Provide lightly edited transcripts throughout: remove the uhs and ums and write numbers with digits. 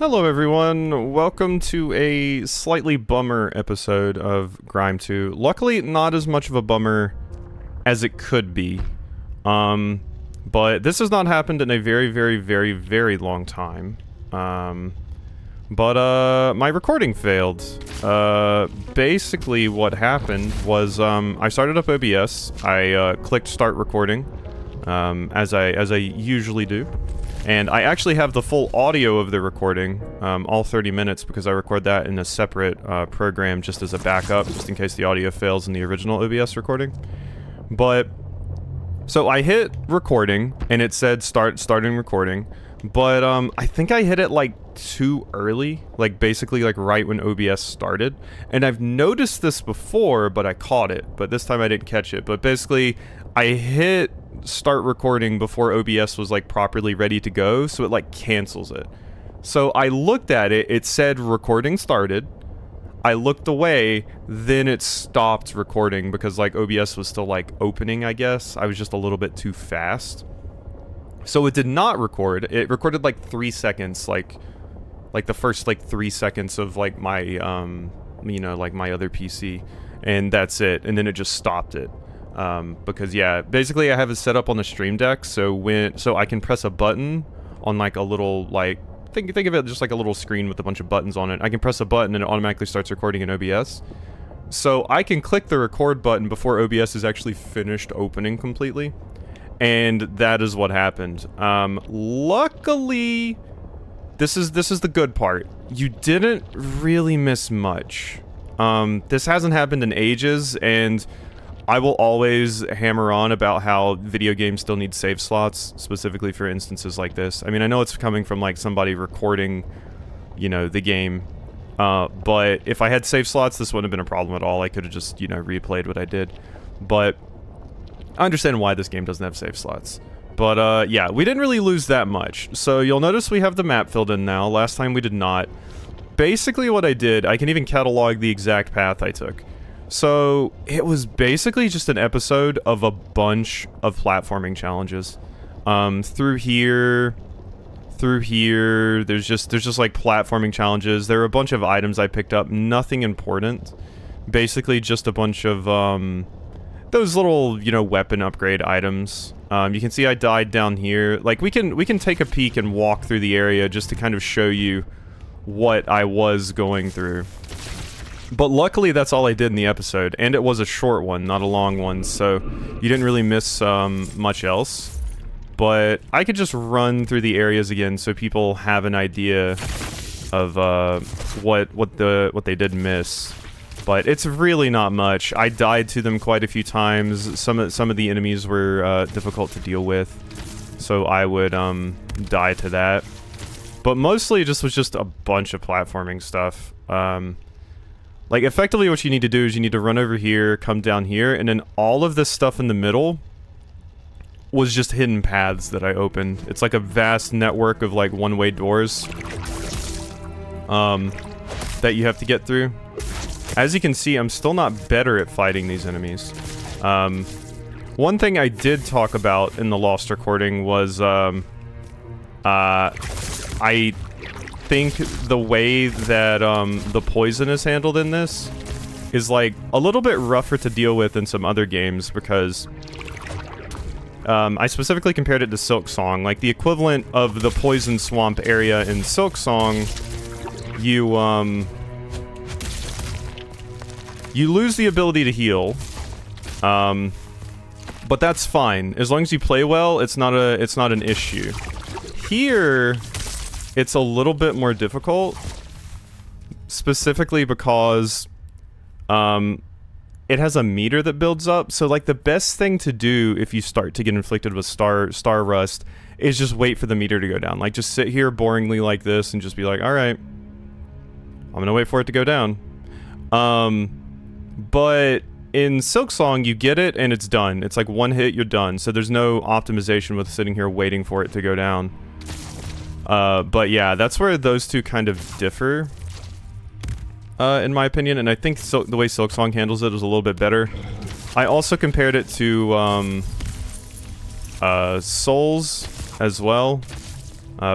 Hello everyone, welcome to a slightly bummer episode of Grime 2. Luckily, not as much of a bummer as it could be. But this has not happened in a very long time. But my recording failed. Basically what happened was, I started up OBS, I clicked start recording, as I usually do. And I actually have the full audio of the recording, all 30 minutes, because I record that in a separate program just as a backup, just in case the audio fails in the original OBS recording. But, so I hit recording, and it said starting recording, but I think I hit it like too early, like basically like right when OBS started. And I've noticed this before, but I caught it, but this time I didn't catch it. But basically, I hit start recording before OBS was like properly ready to go, so it like cancels it. So I looked at it, it said recording started. I looked away, then it stopped recording because like OBS was still like opening, I guess. I was just a little bit too fast. So it did not record. It recorded like 3 seconds, like the first like 3 seconds of like my you know, like my other PC, and that's it. And then it just stopped it. Because yeah, basically I have it set up on the Stream Deck, so I can press a button on like a little, like, think of it just like a little screen with a bunch of buttons on it. I can press a button and it automatically starts recording in OBS. So I can click the record button before OBS is actually finished opening completely. And that is what happened. Luckily, this is the good part. You didn't really miss much. This hasn't happened in ages, and I will always hammer on about how video games still need save slots, specifically for instances like this. I mean, I know it's coming from, like, somebody recording, you know, the game, but if I had save slots, this wouldn't have been a problem at all. I could have just, you know, replayed what I did. But I understand why this game doesn't have save slots. But, yeah, we didn't really lose that much. So you'll notice we have the map filled in now. Last time we did not. Basically what I did, I can even catalog the exact path I took. So, it was basically just an episode of a bunch of platforming challenges. Through here, there's just like platforming challenges. There are a bunch of items I picked up, nothing important. Basically just a bunch of, those little, you know, weapon upgrade items. You can see I died down here. Like, we can take a peek and walk through the area just to kind of show you what I was going through. But luckily, that's all I did in the episode, and it was a short one, not a long one, so you didn't really miss much else. But I could just run through the areas again so people have an idea of what they did miss. But it's really not much. I died to them quite a few times. Some of the enemies were difficult to deal with, so I would die to that. But mostly, it just was just a bunch of platforming stuff. Like, effectively what you need to do is you need to run over here, come down here, and then all of this stuff in the middle was just hidden paths that I opened. It's like a vast network of, like, one-way doors that you have to get through. As you can see, I'm still not better at fighting these enemies. One thing I did talk about in the Lost recording was, I think the way that the poison is handled in this is like a little bit rougher to deal with than some other games, because I specifically compared it to Silksong. Like, the equivalent of the poison swamp area in Silksong, you lose the ability to heal, but that's fine as long as you play well. It's not an issue. Here, it's a little bit more difficult, specifically because it has a meter that builds up. So, like, the best thing to do if you start to get inflicted with star rust is just wait for the meter to go down. Like, just sit here boringly like this and just be like, alright, I'm gonna wait for it to go down. But in Silksong, you get it and it's done. It's like one hit, you're done. So there's no optimization with sitting here waiting for it to go down. But yeah, that's where those two kind of differ, in my opinion, and I think the way Silksong handles it is a little bit better. I also compared it to, Souls as well.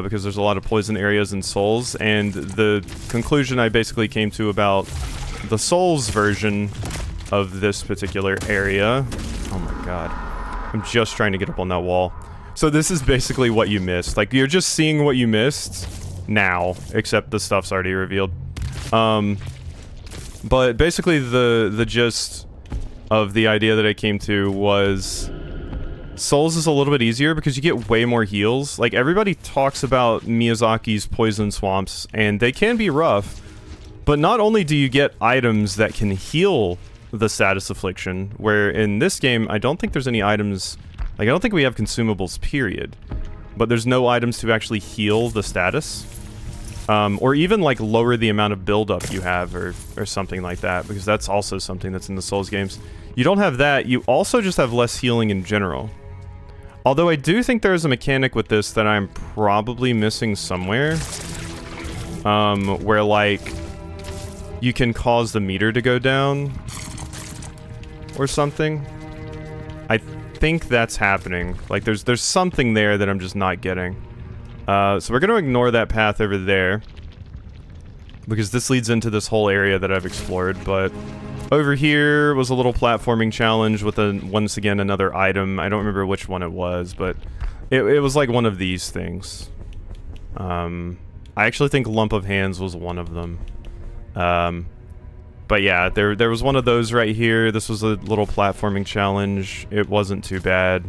because there's a lot of poison areas in Souls, and the conclusion I basically came to about the Souls version of this particular area... Oh my god. I'm just trying to get up on that wall. So this is basically what you missed. Like, you're just seeing what you missed now, except the stuff's already revealed. But basically the gist of the idea that I came to was Souls is a little bit easier because you get way more heals. Like, everybody talks about Miyazaki's poison swamps, and they can be rough, but not only do you get items that can heal the status affliction, where in this game, I don't think there's any items... Like, I don't think we have consumables, period. But there's no items to actually heal the status. Or even, like, lower the amount of buildup you have, or something like that, because that's also something that's in the Souls games. You don't have that, you also just have less healing in general. Although I do think there is a mechanic with this that I'm probably missing somewhere. Where, like, you can cause the meter to go down. Or something. I think that's happening. Like, there's something there that I'm just not getting. So we're going to ignore that path over there. Because this leads into this whole area that I've explored, but... Over here was a little platforming challenge with, once again, another item. I don't remember which one it was, but... It was like one of these things. I actually think Lump of Hands was one of them. But yeah, there was one of those right here. This was a little platforming challenge. It wasn't too bad.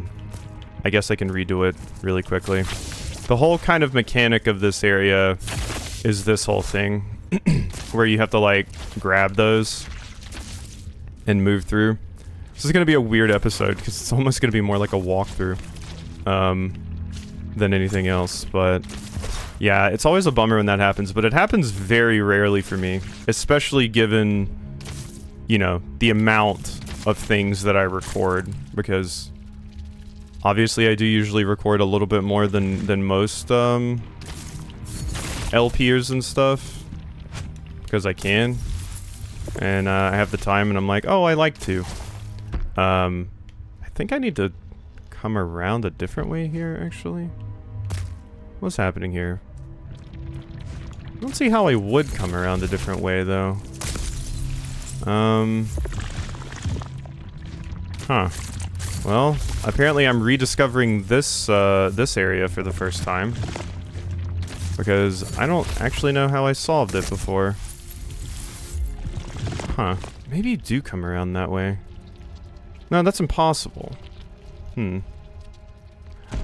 I guess I can redo it really quickly. The whole kind of mechanic of this area is this whole thing. Where you have to, like, grab those and move through. This is going to be a weird episode, because it's almost going to be more like a walkthrough than anything else, but... Yeah, it's always a bummer when that happens, but it happens very rarely for me, especially given, you know, the amount of things that I record, because obviously I do usually record a little bit more than most LPers and stuff, because I can, and I have the time, and I'm like, oh, I like to. I think I need to come around a different way here, actually. What's happening here? I don't see how I would come around a different way, though. Huh. Well, apparently I'm rediscovering this, this area for the first time. Because I don't actually know how I solved it before. Huh. Maybe you do come around that way. No, that's impossible.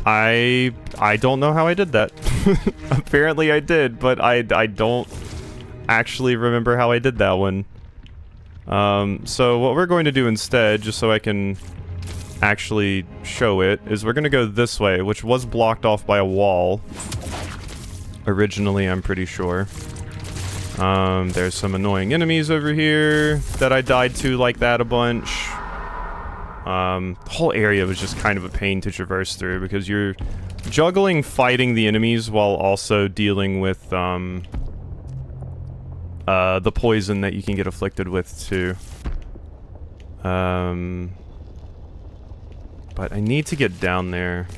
I don't know how I did that. Apparently I did, but I don't actually remember how I did that one. So what we're going to do instead, just so I can actually show it, is we're going to go this way, which was blocked off by a wall. Originally, I'm pretty sure. There's some annoying enemies over here that I died to like that a bunch. The whole area was just kind of a pain to traverse through because you're juggling fighting the enemies while also dealing with the poison that you can get afflicted with too. But I need to get down there.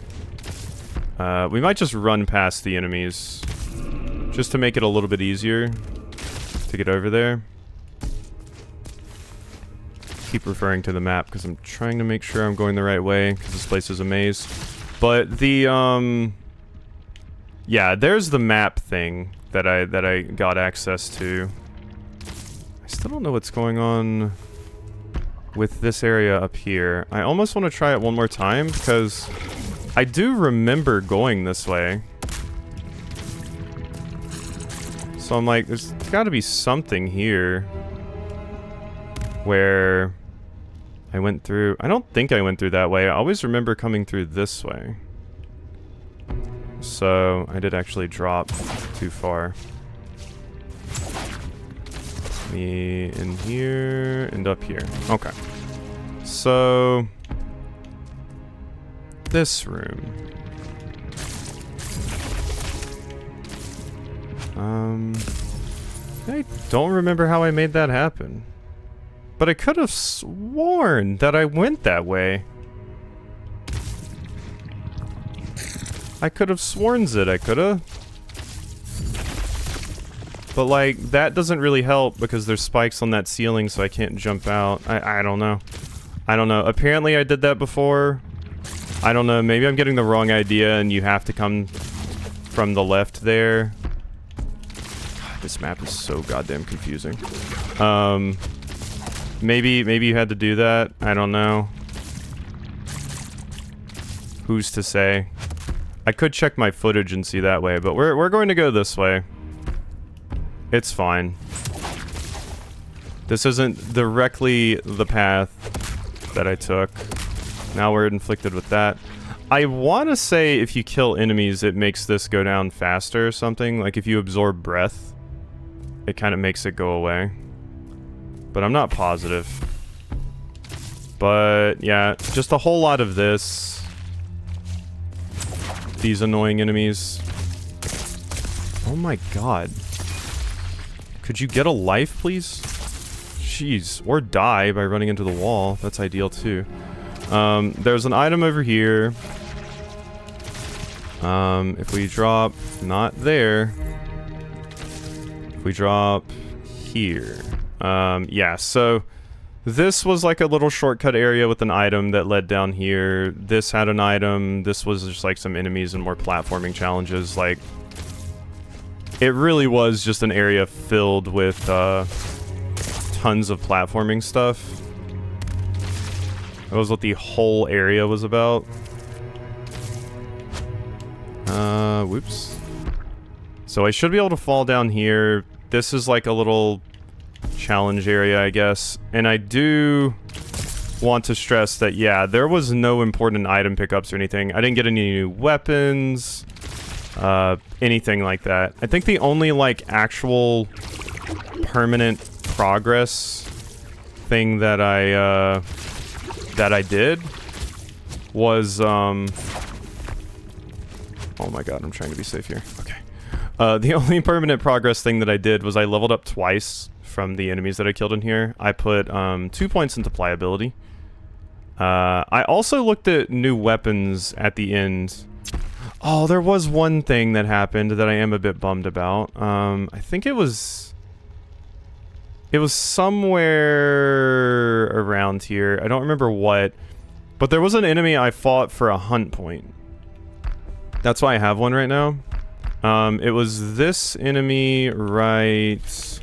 We might just run past the enemies just to make it a little bit easier to get over there. Keep referring to the map because I'm trying to make sure I'm going the right way because this place is a maze. But the yeah, there's the map thing that I got access to. I still don't know what's going on with this area up here. I almost want to try it one more time because I do remember going this way. So I'm like, there's got to be something here where I went through... I don't think I went through that way. I always remember coming through this way. So, I did actually drop too far. Me in here and up here. Okay. So... this room. I don't remember how I made that happen. But I could have sworn that I went that way. I could have sworn it, I could have. But, like, that doesn't really help because there's spikes on that ceiling, so I can't jump out. I don't know. I don't know. Apparently I did that before. I don't know. Maybe I'm getting the wrong idea and you have to come from the left there. God, this map is so goddamn confusing. Maybe you had to do that. I don't know. Who's to say? I could check my footage and see that way, but we're going to go this way. It's fine. This isn't directly the path that I took. Now we're inflicted with that. I want to say if you kill enemies, it makes this go down faster or something. Like if you absorb breath, it kind of makes it go away. But I'm not positive. But yeah, just a whole lot of this. These annoying enemies. Oh my god. Could you get a life, please? Jeez. Or die by running into the wall. That's ideal, too. There's an item over here. If we drop... Not there. If we drop... Here. Yeah, so... This was like a little shortcut area with an item that led down here. This had an item. This was just like some enemies and more platforming challenges. Like... It really was just an area filled with, tons of platforming stuff. That was what the whole area was about. Whoops. So I should be able to fall down here. This is like a little challenge area, I guess. And I do want to stress that, yeah, there was no important item pickups or anything. I didn't get any new weapons. Anything like that. I think the only, like, actual permanent progress thing that I did was, oh my god, I'm trying to be safe here. Okay. The only permanent progress thing that I did was I leveled up twice from the enemies that I killed in here. I put, 2 points into pliability. I also looked at new weapons at the end. Oh, there was one thing that happened that I am a bit bummed about. I think it was somewhere around here. I don't remember what. But there was an enemy I fought for a hunt point. That's why I have one right now. It was this enemy right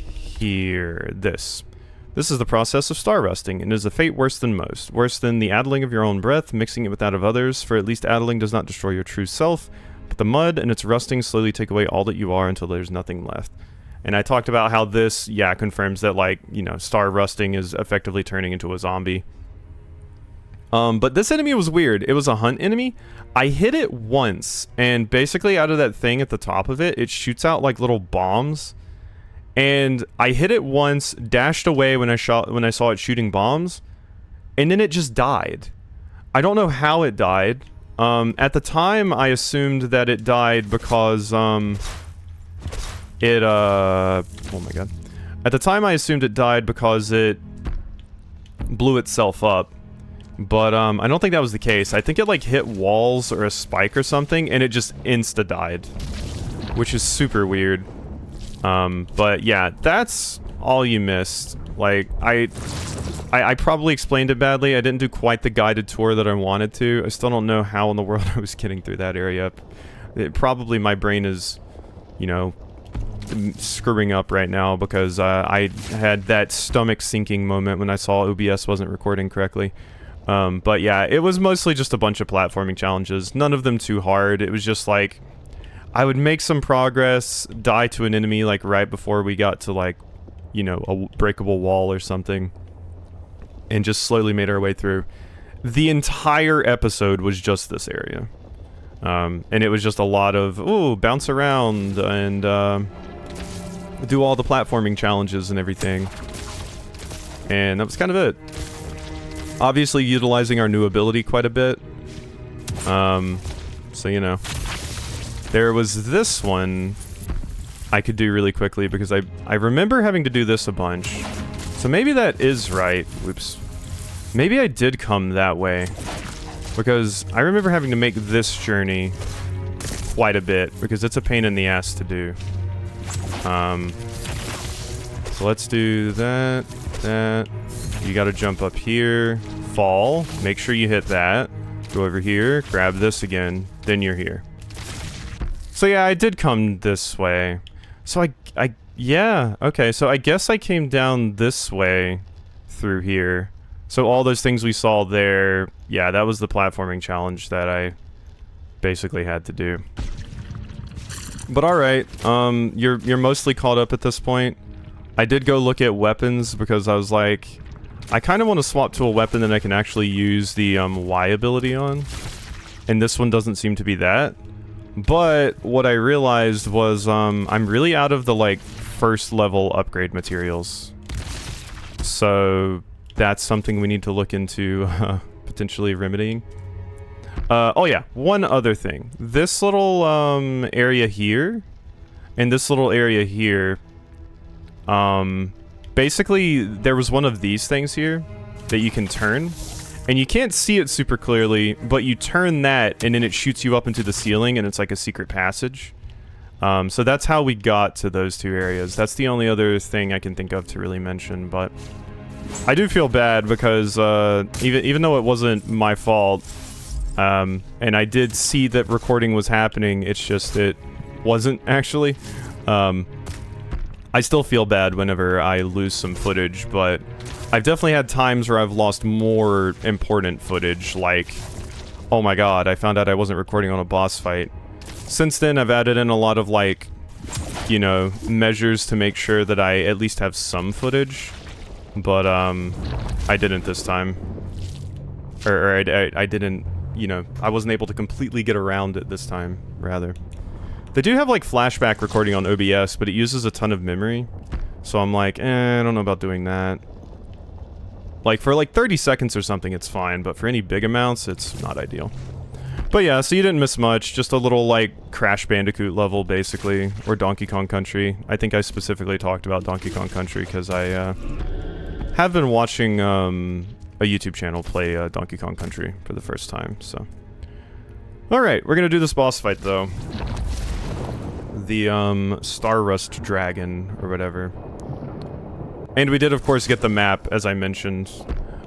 here. This. This is the process of star rusting, and is a fate worse than most. Worse than the addling of your own breath, mixing it with that of others, for at least addling does not destroy your true self, but the mud and its rusting slowly take away all that you are until there's nothing left. And I talked about how this, yeah, confirms that, like, you know, star rusting is effectively turning into a zombie. But this enemy was weird. It was a hunt enemy. I hit it once, and basically out of that thing at the top of it, it shoots out, like, little bombs. And I hit it once, dashed away when I saw it shooting bombs, and then it just died. I don't know how it died. At the time, I assumed that it died because, oh my god. At the time, I assumed it died because it blew itself up. But, I don't think that was the case. I think it, like, hit walls or a spike or something, and it just insta-died. Which is super weird. But yeah, that's all you missed. Like, I probably explained it badly. I didn't do quite the guided tour that I wanted to. I still don't know how in the world I was getting through that area. Probably my brain is, you know, screwing up right now because I had that stomach sinking moment when I saw OBS wasn't recording correctly. But yeah, it was mostly just a bunch of platforming challenges. None of them too hard. It was just like... I would make some progress, die to an enemy, like, right before we got to, like, you know, a breakable wall or something. And just slowly made our way through. The entire episode was just this area. And it was just a lot of, ooh, bounce around and, do all the platforming challenges and everything. And that was kind of it. Obviously utilizing our new ability quite a bit. So, you know. There was this one I could do really quickly because I remember having to do this a bunch. So maybe that is right. Whoops. Maybe I did come that way. Because I remember having to make this journey quite a bit because it's a pain in the ass to do. So let's do that, that. You gotta jump up here, fall, make sure you hit that. Go over here, grab this again, then you're here. So yeah, I did come this way. So yeah, okay, so I guess I came down this way through here. So all those things we saw there, yeah, that was the platforming challenge that I basically had to do. But alright, you're mostly caught up at this point. I did go look at weapons because I was like, I kind of want to swap to a weapon that I can actually use the Y ability on. And this one doesn't seem to be that. But what I realized was I'm really out of the like first level upgrade materials. So that's something we need to look into potentially remedying. Oh yeah, one other thing. This little area here and this little area here, basically there was one of these things here that you can turn, and you can't see it super clearly, but you turn that and then it shoots you up into the ceiling and it's like a secret passage. So that's how we got to those two areas. That's the only other thing I can think of to really mention, but I do feel bad because even though it wasn't my fault, and I did see that recording was happening, it's just it wasn't actually. I still feel bad whenever I lose some footage, but I've definitely had times where I've lost more important footage, like, oh my god, I found out I wasn't recording on a boss fight. Since then, I've added in a lot of, like, you know, measures to make sure that I at least have some footage, but, I didn't this time. Or I didn't, you know, I wasn't able to completely get around it this time, rather. They do have, like, flashback recording on OBS, but it uses a ton of memory. So I'm like, I don't know about doing that. Like, for, like, 30 seconds or something, it's fine, but for any big amounts, it's not ideal. But yeah, so you didn't miss much. Just a little, like, Crash Bandicoot level, basically. Or Donkey Kong Country. I think I specifically talked about Donkey Kong Country, because I, have been watching, a YouTube channel play, Donkey Kong Country for the first time, so. Alright, we're gonna do this boss fight, though. The, Star Rust Dragon, or whatever. And we did, of course, get the map, as I mentioned.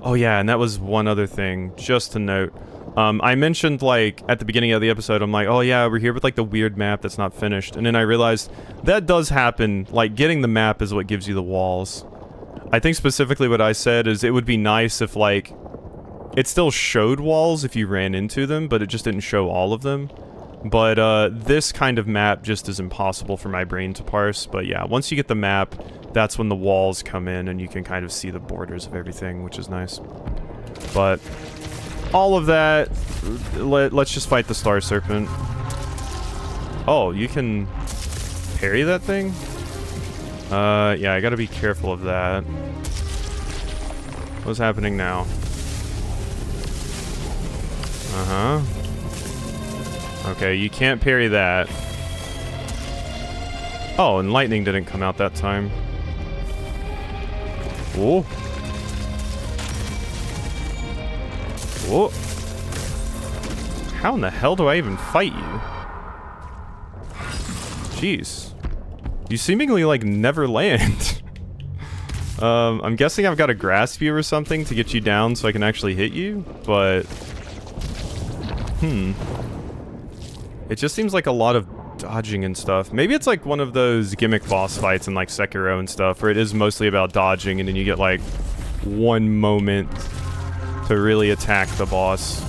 Oh yeah, and that was one other thing, just to note. I mentioned, like, at the beginning of the episode, I'm like, oh yeah, we're here with, like, the weird map that's not finished. And then I realized that does happen. Like, getting the map is what gives you the walls. I think specifically what I said is it would be nice if, like, it still showed walls if you ran into them, but it just didn't show all of them. But, this kind of map just is impossible for my brain to parse. But yeah, once you get the map, that's when the walls come in and you can kind of see the borders of everything, which is nice. But all of that, let's just fight the Starserpent. Oh, you can parry that thing? Yeah, I gotta be careful of that. What's happening now? Uh-huh. Okay, you can't parry that. Oh, and lightning didn't come out that time. Whoa. Whoa. How in the hell do I even fight you? Jeez. You seemingly, like, never land. I'm guessing I've got to grasp you or something to get you down so I can actually hit you, but... It just seems like a lot of dodging and stuff. Maybe it's like one of those gimmick boss fights in like Sekiro and stuff, where it is mostly about dodging and then you get like one moment to really attack the boss.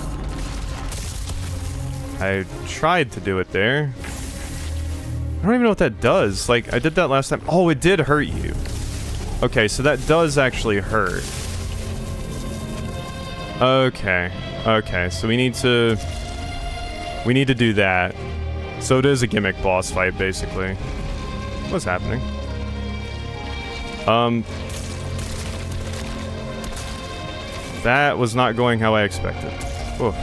I tried to do it there. I don't even know what that does. Like, I did that last time. Oh, it did hurt you. Okay, so that does actually hurt. Okay. Okay, so we need to do that. So it is a gimmick boss fight, basically. What's happening? That was not going how I expected. Whoa.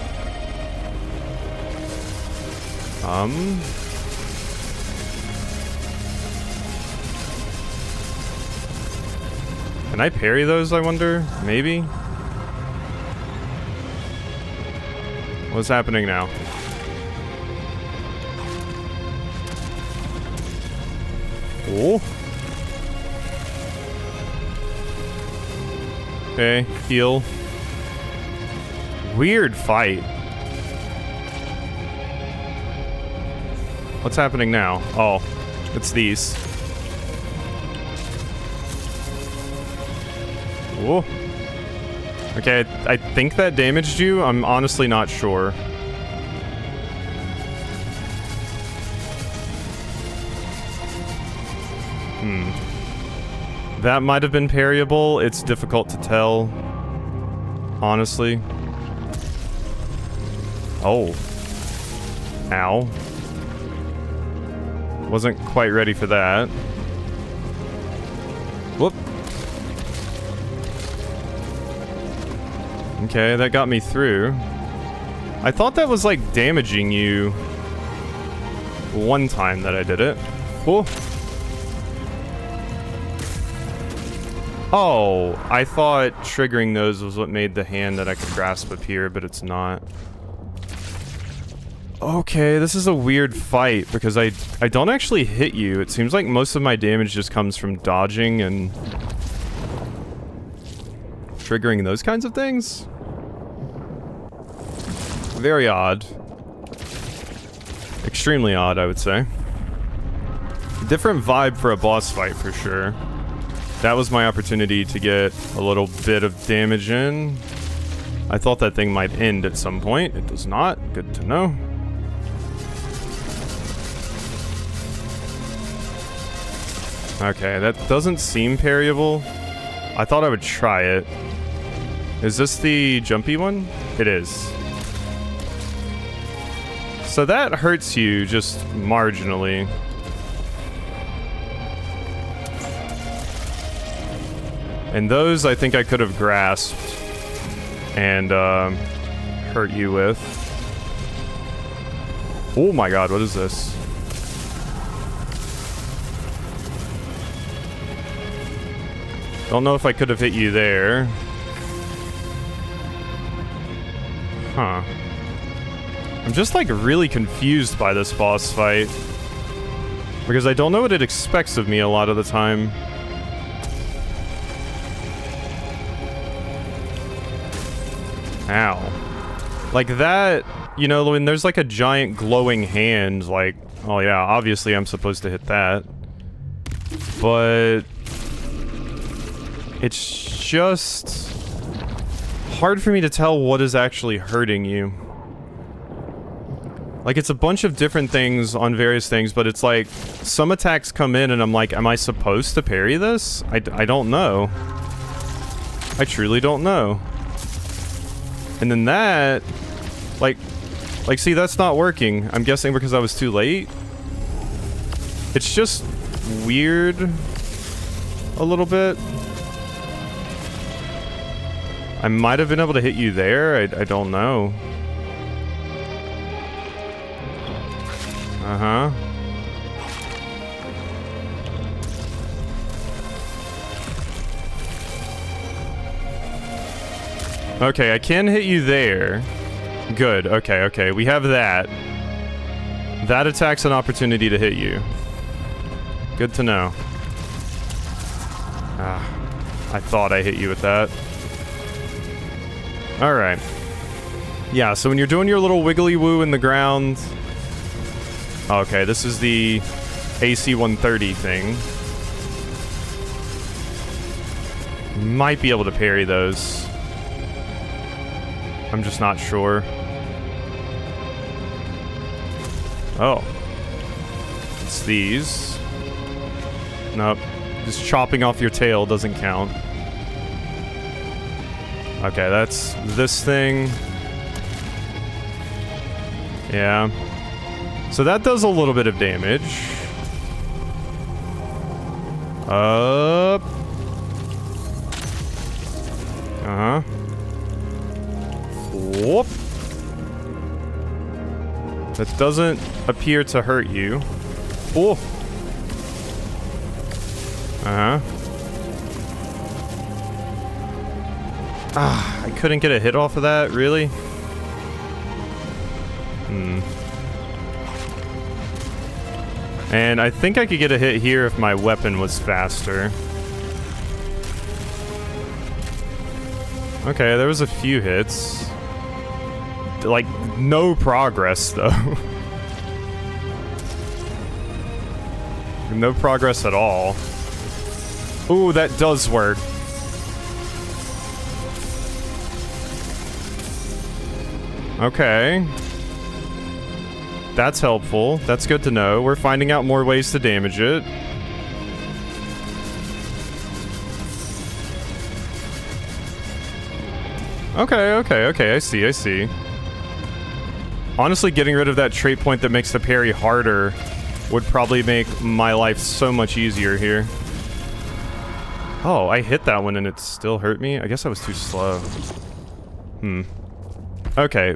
Can I parry those, I wonder? Maybe? What's happening now? Oh. Okay, heal. Weird fight. What's happening now? Oh, it's these. Whoa. Okay, I think that damaged you. I'm honestly not sure. That might have been parryable. It's difficult to tell, honestly. Oh. Ow. Wasn't quite ready for that. Whoop. Okay, that got me through. I thought that was like damaging you one time that I did it. Whoa. Oh, I thought triggering those was what made the hand that I could grasp appear, but it's not. Okay, this is a weird fight because I don't actually hit you. It seems like most of my damage just comes from dodging and triggering those kinds of things. Very odd. Extremely odd, I would say. Different vibe for a boss fight for sure. That was my opportunity to get a little bit of damage in. I thought that thing might end at some point. It does not. Good to know. Okay, that doesn't seem parryable. I thought I would try it. Is this the jumpy one? It is. So that hurts you just marginally. And those I think I could have grasped and hurt you with. Oh my god, what is this? Don't know if I could have hit you there. Huh. I'm just like really confused by this boss fight. Because I don't know what it expects of me a lot of the time. Ow. Like that, you know, when there's like a giant glowing hand, like, oh yeah, obviously I'm supposed to hit that. But it's just hard for me to tell what is actually hurting you. Like, it's a bunch of different things on various things, but it's like, some attacks come in and I'm like, am I supposed to parry this? I don't know. I truly don't know. And then that, like, see, that's not working. I'm guessing because I was too late. It's just weird a little bit. I might have been able to hit you there. I don't know. Uh-huh. Okay, I can hit you there. Good, okay. We have that. That attack's an opportunity to hit you. Good to know. I thought I hit you with that. Alright. Yeah, so when you're doing your little wiggly woo in the ground... Okay, this is the AC 130 thing. Might be able to parry those. I'm just not sure. Oh. It's these. Nope. Just chopping off your tail doesn't count. Okay, that's this thing. Yeah. So that does a little bit of damage. Up. Uh-huh. Whoop. That doesn't appear to hurt you. Oh. Uh-huh. Ah, I couldn't get a hit off of that, really? And I think I could get a hit here if my weapon was faster. Okay, there was a few hits. Like, no progress, though. No progress at all. Ooh, that does work. Okay. That's helpful. That's good to know. We're finding out more ways to damage it. Okay, I see. Honestly, getting rid of that trait point that makes the parry harder would probably make my life so much easier here. Oh, I hit that one and it still hurt me? I guess I was too slow. Okay,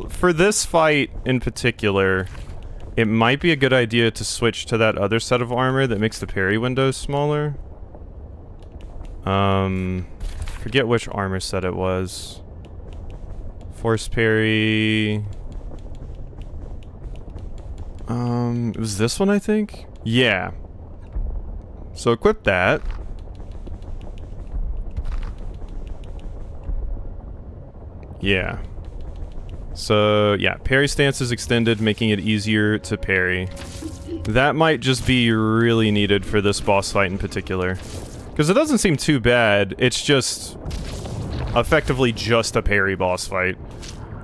for this fight in particular, it might be a good idea to switch to that other set of armor that makes the parry windows smaller. Forget which armor set it was. Force parry... it was this one, I think? Yeah. So equip that. Yeah. So, yeah, parry stance is extended, making it easier to parry. That might just be really needed for this boss fight in particular. Because it doesn't seem too bad, it's just... effectively just a parry boss fight.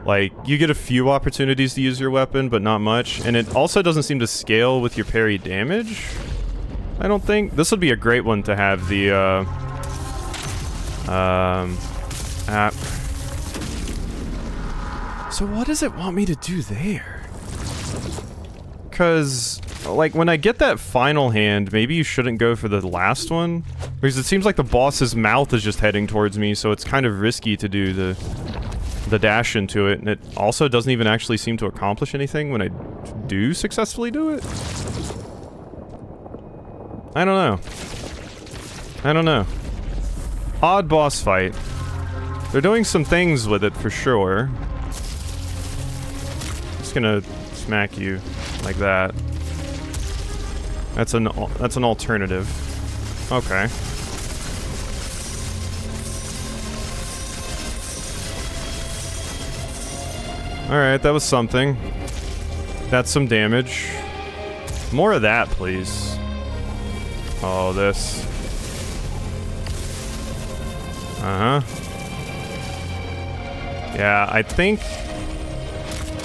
Like, you get a few opportunities to use your weapon, but not much. And it also doesn't seem to scale with your parry damage, I don't think. This would be a great one to have the, So what does it want me to do there? Because, like, when I get that final hand, maybe you shouldn't go for the last one. Because it seems like the boss's mouth is just heading towards me, so it's kind of risky to do the dash into it. And it also doesn't even actually seem to accomplish anything when I do successfully do it. I don't know. Odd boss fight. They're doing some things with it for sure. Just gonna smack you like that. That's an alternative. Okay. Alright, that was something. That's some damage. More of that, please. Oh, this. Uh-huh. Yeah, I think...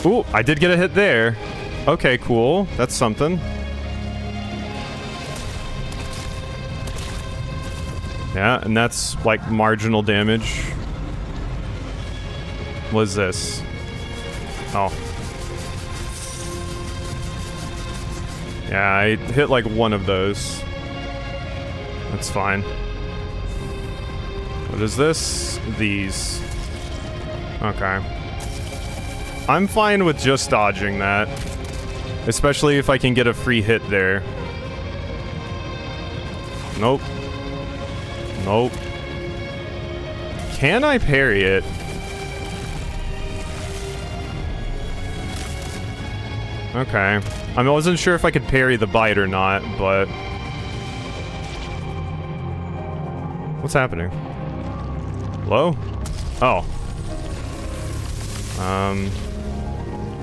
Ooh, I did get a hit there. Okay, cool. That's something. Yeah, and that's, like, marginal damage. What is this? Oh. Yeah, I hit, like, one of those. That's fine. What is this? These. Okay. I'm fine with just dodging that. Especially if I can get a free hit there. Nope. Nope. Can I parry it? Okay. I wasn't sure if I could parry the bite or not, but... What's happening? Hello? Oh.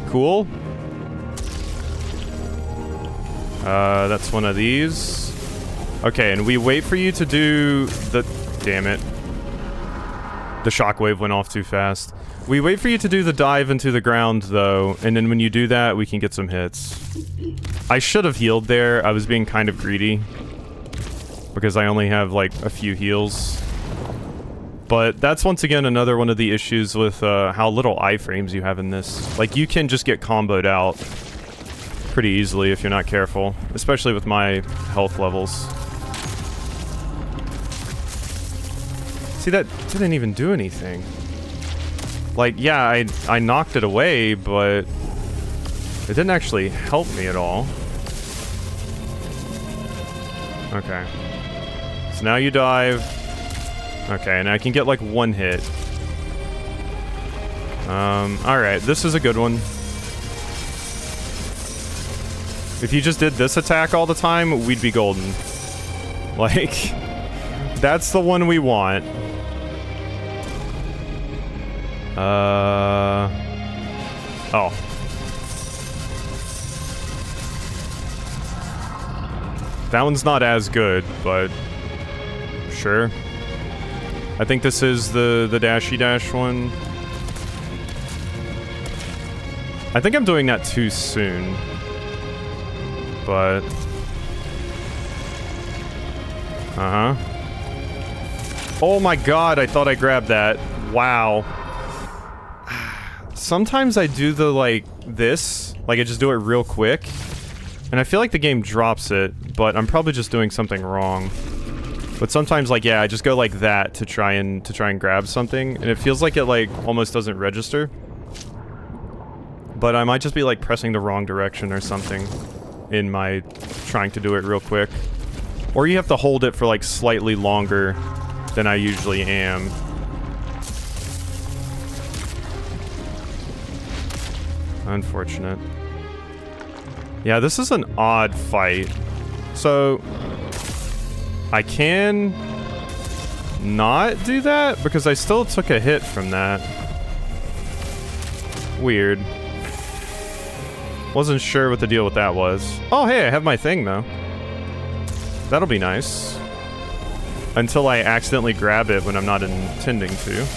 Cool. That's one of these. Okay, and we wait for you to do the... Damn it. The shockwave went off too fast. We wait for you to do the dive into the ground, though, and then when you do that, we can get some hits. I should have healed there. I was being kind of greedy. Because I only have, like, a few heals. But that's once again another one of the issues with how little iframes you have in this. Like, you can just get comboed out pretty easily if you're not careful. Especially with my health levels. See, that didn't even do anything. Like, yeah, I knocked it away, but it didn't actually help me at all. Okay. So now you dive. Okay, and I can get like one hit. Alright, this is a good one. If you just did this attack all the time, we'd be golden. Like, that's the one we want. Oh. That one's not as good, but sure. I think this is the dashy dash one. I think I'm doing that too soon. But... Uh-huh. Oh my god, I thought I grabbed that. Wow. Sometimes I do the, like, this. Like, I just do it real quick. And I feel like the game drops it, but I'm probably just doing something wrong. But sometimes, like, yeah, I just go like that to try and grab something, and it feels like it, like, almost doesn't register. But I might just be, like, pressing the wrong direction or something in my trying to do it real quick. Or you have to hold it for, like, slightly longer than I usually am. Unfortunate. Yeah, this is an odd fight. So, I can not do that because I still took a hit from that. Weird. Wasn't sure what the deal with that was. Oh, hey, I have my thing, though. That'll be nice. Until I accidentally grab it when I'm not intending to.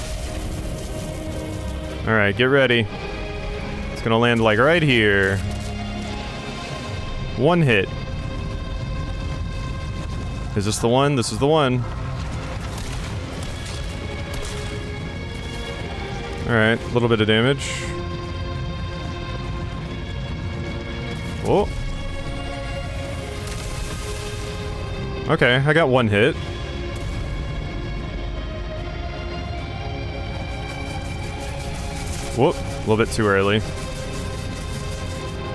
Alright, get ready. It's gonna land, like, right here. One hit. Is this the one? This is the one. Alright, a little bit of damage. Oh. Okay, I got one hit. Whoop, a little bit too early.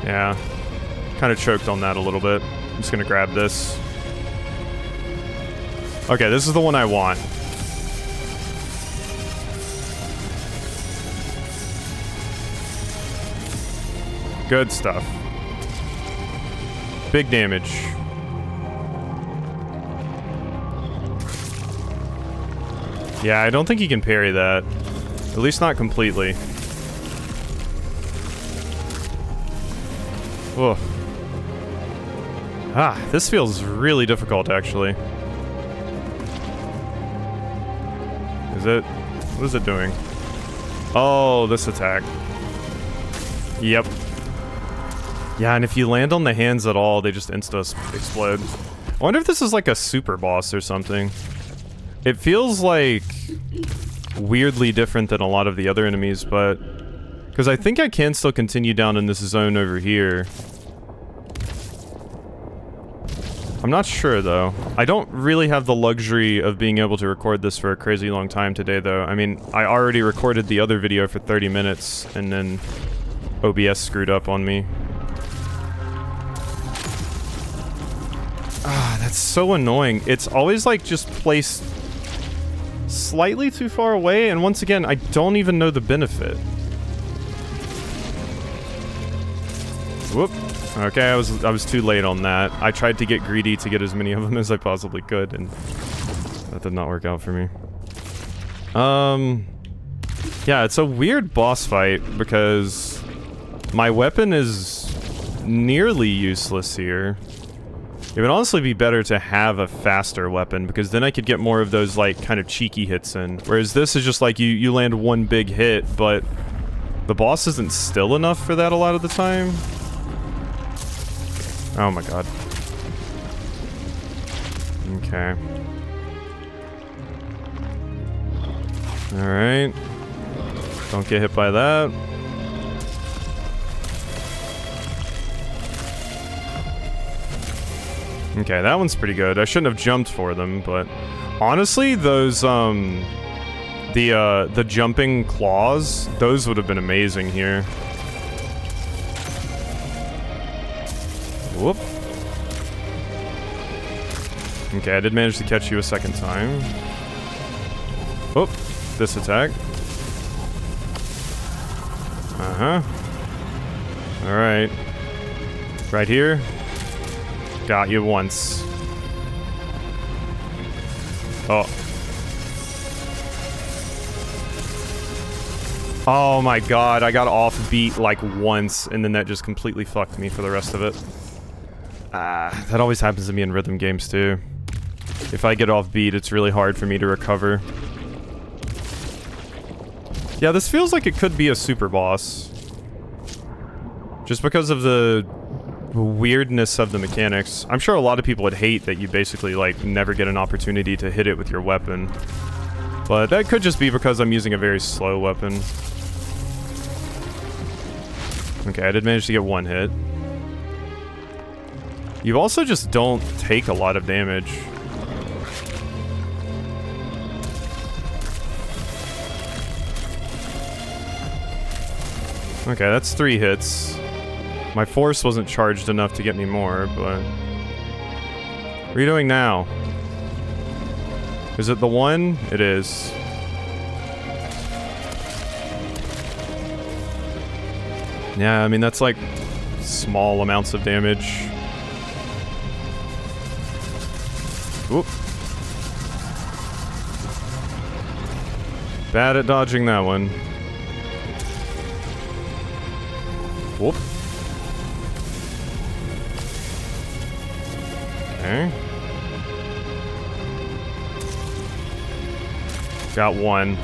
Yeah, kind of choked on that a little bit. I'm just gonna grab this. Okay, this is the one I want. Good stuff. Big damage. Yeah, I don't think he can parry that. At least not completely. Whoa. Ah, this feels really difficult, actually. Is it? What is it doing? Oh, this attack. Yep. Yeah, and if you land on the hands at all, they just insta-explode. I wonder if this is like a super boss or something. It feels like weirdly different than a lot of the other enemies, but... because I think I can still continue down in this zone over here. I'm not sure, though. I don't really have the luxury of being able to record this for a crazy long time today, though. I mean, I already recorded the other video for 30 minutes, and then OBS screwed up on me. Ah, that's so annoying. It's always, like, just placed slightly too far away, and once again, I don't even know the benefit. Whoop. Okay, I was too late on that. I tried to get greedy to get as many of them as I possibly could, and that did not work out for me. Yeah, it's a weird boss fight because my weapon is nearly useless here. It would honestly be better to have a faster weapon because then I could get more of those, like, kind of cheeky hits in. Whereas this is just like you land one big hit, but the boss isn't still enough for that a lot of the time. Oh my god. Okay. Alright. Don't get hit by that. Okay, that one's pretty good. I shouldn't have jumped for them, but... honestly, those, the jumping claws, those would have been amazing here. Whoop. Okay, I did manage to catch you a second time. Whoop. This attack. Uh-huh. Alright. Right here. Got you once. Oh. Oh my god, I got off beat like once, and then that just completely fucked me for the rest of it. That always happens to me in rhythm games too. If I get off beat, it's really hard for me to recover. Yeah, this feels like it could be a super boss. Just because of the weirdness of the mechanics. I'm sure a lot of people would hate that you basically, like, never get an opportunity to hit it with your weapon. But that could just be because I'm using a very slow weapon. Okay, I did manage to get one hit. You also just don't take a lot of damage. Okay, that's 3 hits. My force wasn't charged enough to get me more, but... What are you doing now? Is it the one? It is. Yeah, I mean, that's like small amounts of damage. Whoop. Bad at dodging that one. Whoop. Okay. Got one.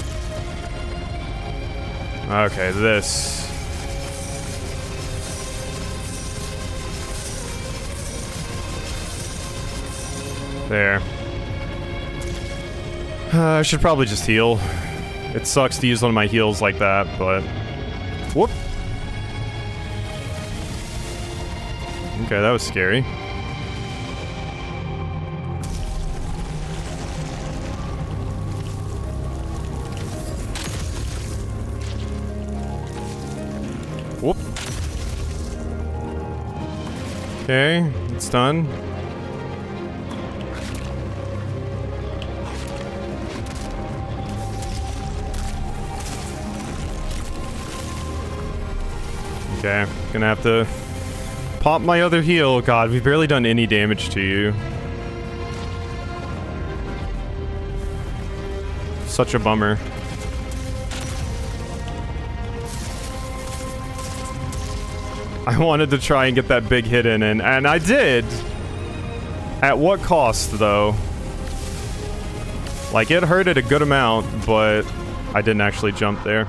Okay, this. There. I should probably just heal. It sucks to use one of my heals like that, but... Whoop. Okay, that was scary. Whoop. Okay, it's done. Okay, gonna have to pop my other heal. God, we've barely done any damage to you. Such a bummer. I wanted to try and get that big hit in, and I did. At what cost, though? Like, it hurted a good amount, but I didn't actually jump there.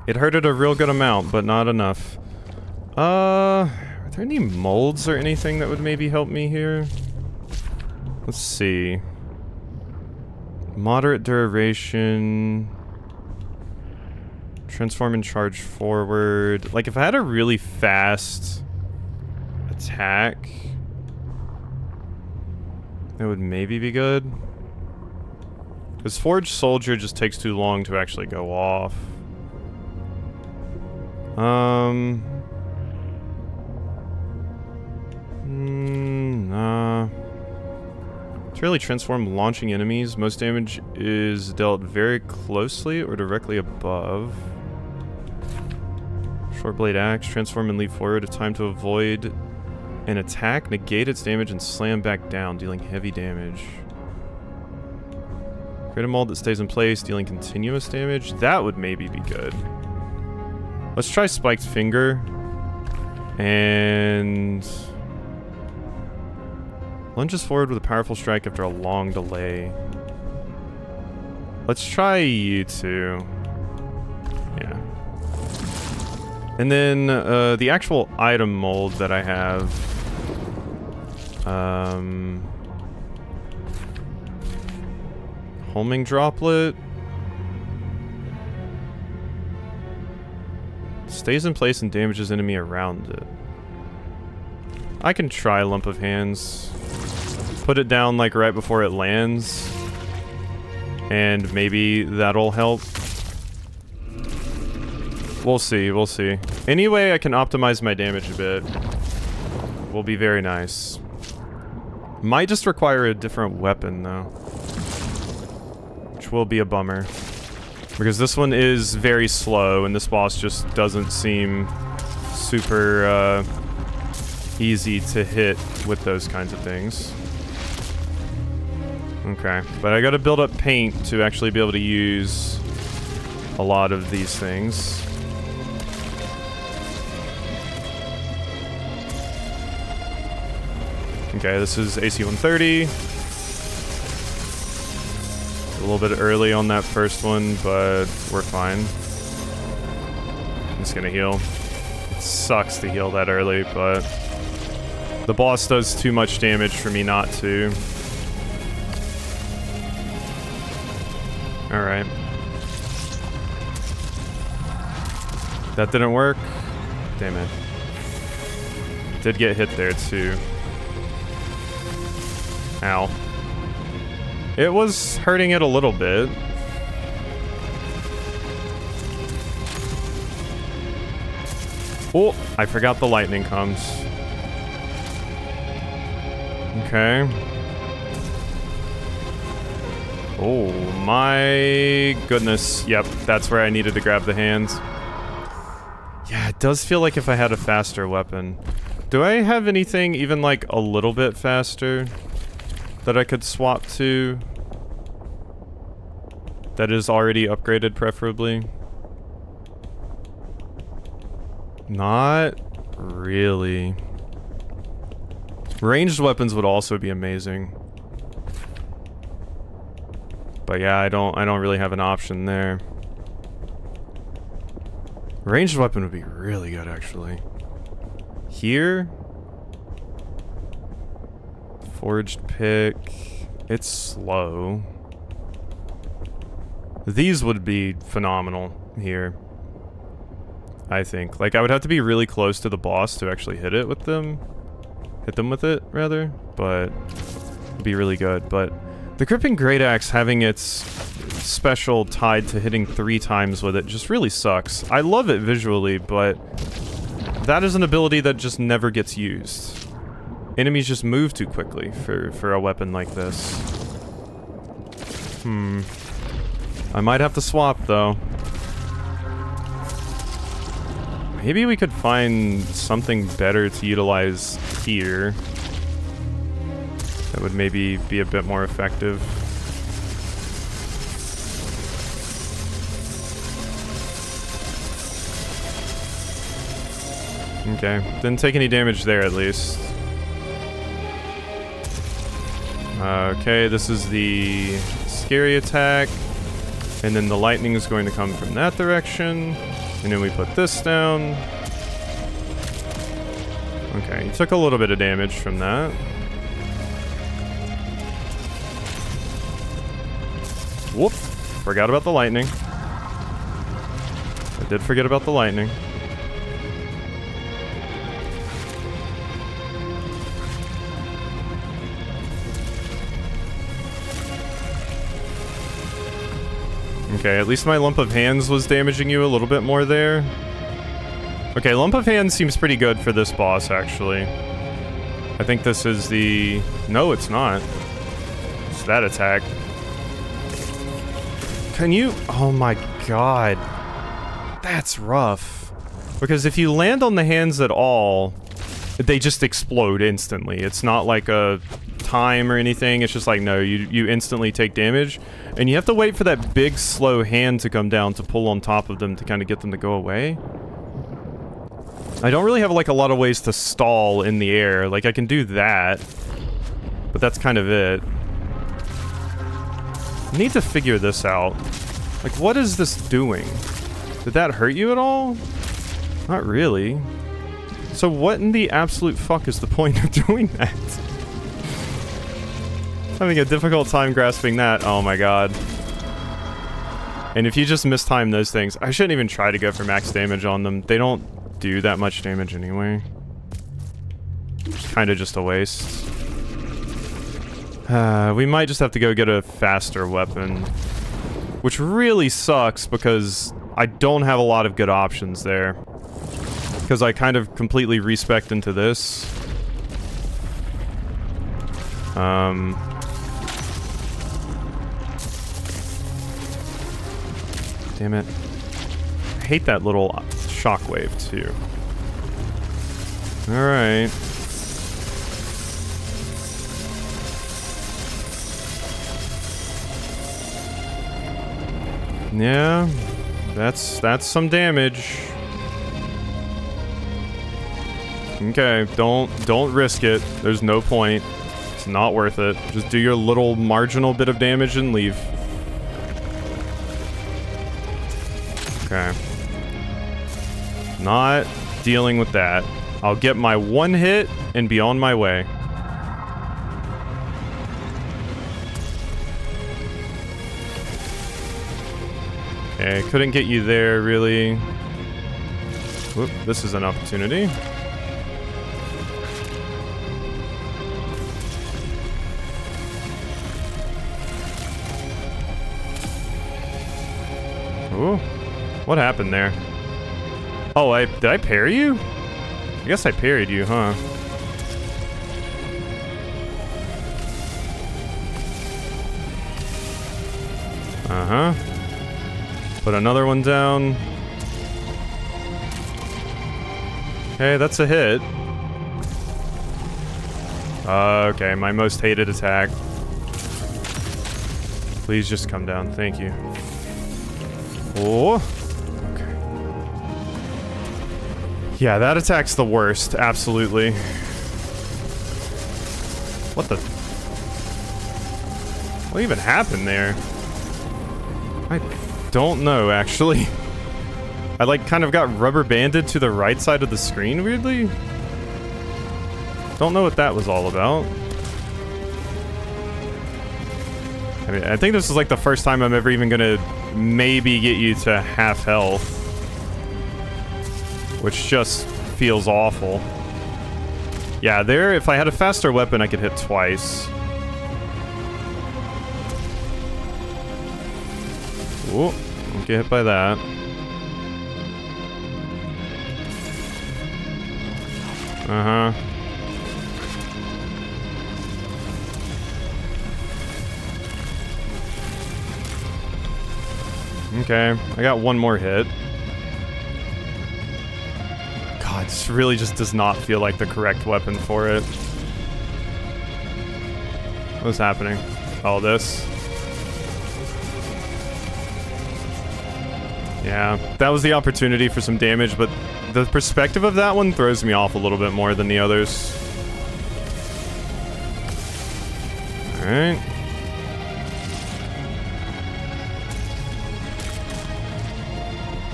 It hurted a real good amount, but not enough. Are there any molds or anything that would maybe help me here? Let's see. Moderate duration. Transform and charge forward. Like, if I had a really fast attack, that would maybe be good. Because Forged Soldier just takes too long to actually go off. Nah. It's really transform launching enemies. Most damage is dealt very closely or directly above. Short blade axe. Transform and leap forward. A time to avoid an attack. Negate its damage and slam back down, dealing heavy damage. Create a mold that stays in place, dealing continuous damage. That would maybe be good. Let's try Spiked Finger. And... lunges forward with a powerful strike after a long delay. Let's try you two. Yeah. And then, the actual item mold that I have. Homing Droplet. Stays in place and damages enemy around it. I can try Lump of Hands. Put it down like right before it lands. And maybe that'll help. We'll see, we'll see. Any way I can optimize my damage a bit will be very nice. Might just require a different weapon though. Which will be a bummer. Because this one is very slow, and this boss just doesn't seem super, easy to hit with those kinds of things. Okay, but I gotta build up paint to actually be able to use a lot of these things. Okay, this is AC 130. A little bit early on that first one, but we're fine. I'm just gonna heal. It sucks to heal that early, but the boss does too much damage for me not to. Alright. That didn't work. Damn it. Did get hit there too. Ow. It was hurting it a little bit. Oh, I forgot the lightning comes. Okay. Oh my goodness. Yep, that's where I needed to grab the hands. Yeah, it does feel like if I had a faster weapon. Do I have anything even like a little bit faster that I could swap to? That is already upgraded, preferably. Not really. Ranged weapons would also be amazing. But yeah, I don't really have an option there. Ranged weapon would be really good, actually. Here? Forged pick. It's slow. These would be phenomenal here, I think. Like, I would have to be really close to the boss to actually hit it with them. Hit them with it, rather. But it'd be really good. But the Gripping Great Axe having its special tied to hitting 3 times with it just really sucks. I love it visually, but that is an ability that just never gets used. Enemies just move too quickly for a weapon like this. I might have to swap, though. Maybe we could find something better to utilize here. That would maybe be a bit more effective. Okay, didn't take any damage there at least. Okay, this is the scary attack. And then the lightning is going to come from that direction. And then we put this down. Okay, you took a little bit of damage from that. Whoop! Forgot about the lightning. I did forget about the lightning. Okay, at least my Lump of Hands was damaging you a little bit more there. Okay, Lump of Hands seems pretty good for this boss, actually. I think this is the... No, it's not. It's that attack. Can you... Oh my god. That's rough. Because if you land on the hands at all, they just explode instantly. It's not like a time or anything. It's just like, no, you instantly take damage. And you have to wait for that big, slow hand to come down to pull on top of them to kind of get them to go away. I don't really have, like, a lot of ways to stall in the air. Like, I can do that. But that's kind of it. I need to figure this out. Like, what is this doing? Did that hurt you at all? Not really. So what in the absolute fuck is the point of doing that? Having a difficult time grasping that. Oh my god. And if you just mistime those things, I shouldn't even try to go for max damage on them. They don't do that much damage anyway. It's kind of just a waste. We might just have to go get a faster weapon. Which really sucks because I don't have a lot of good options there. Because I kind of completely respect into this. Damn it. I hate that little shockwave, too. Alright. Yeah, that's some damage. Okay, don't risk it. There's no point. It's not worth it. Just do your little marginal bit of damage and leave. Okay. Not dealing with that. I'll get my one hit and be on my way. Okay, couldn't get you there, really. Whoop, this is an opportunity. Ooh, what happened there? Oh, did I parry you? I guess I parried you, huh? Uh-huh. Put another one down. Okay, that's a hit. Okay, my most hated attack. Please just come down, thank you. Oh. Okay. Yeah, that attack's the worst, absolutely. What the? What even happened there? I don't know, actually. I, like, kind of got rubber banded to the right side of the screen, weirdly. Don't know what that was all about. I mean, I think this is, like, the first time I'm ever even gonna maybe get you to half health. Which just feels awful. Yeah, there, if I had a faster weapon, I could hit twice. Ooh, don't get hit by that. Uh-huh. Okay, I got one more hit. God, this really just does not feel like the correct weapon for it. What's happening? Oh, this. Yeah, that was the opportunity for some damage, but the perspective of that one throws me off a little bit more than the others. Alright.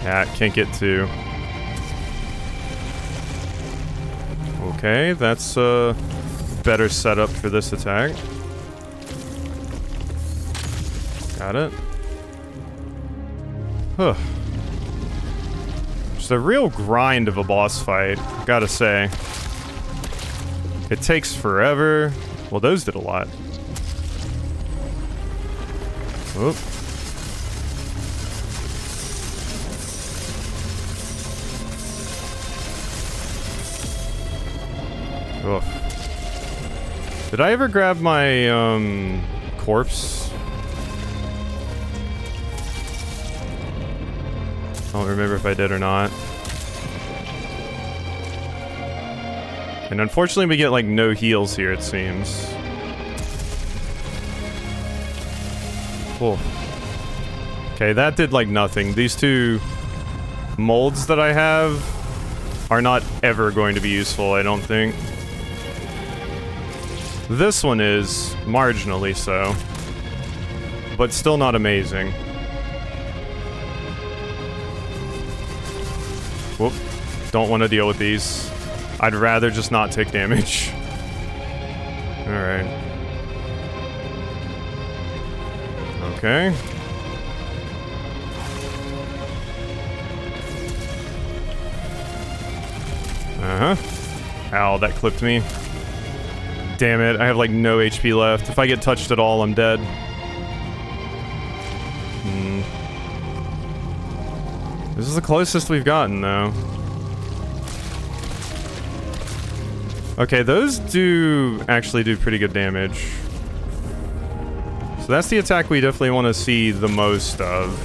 Yeah, can't get two. Okay, that's a better setup for this attack. Got it. Huh. Just a real grind of a boss fight, gotta say. It takes forever. Well, those did a lot. Oop. Ugh. Did I ever grab my, corpse? I don't remember if I did or not. And unfortunately we get, like, no heals here, it seems. Cool. Okay, that did, like, nothing. These two molds that I have are not ever going to be useful, I don't think. This one is marginally so, but still not amazing. Whoop. Don't want to deal with these. I'd rather just not take damage. Alright. Okay. Uh-huh. Ow, that clipped me. Damn it, I have like no HP left. If I get touched at all, I'm dead. This is the closest we've gotten, though. Okay, those do actually do pretty good damage. So that's the attack we definitely want to see the most of.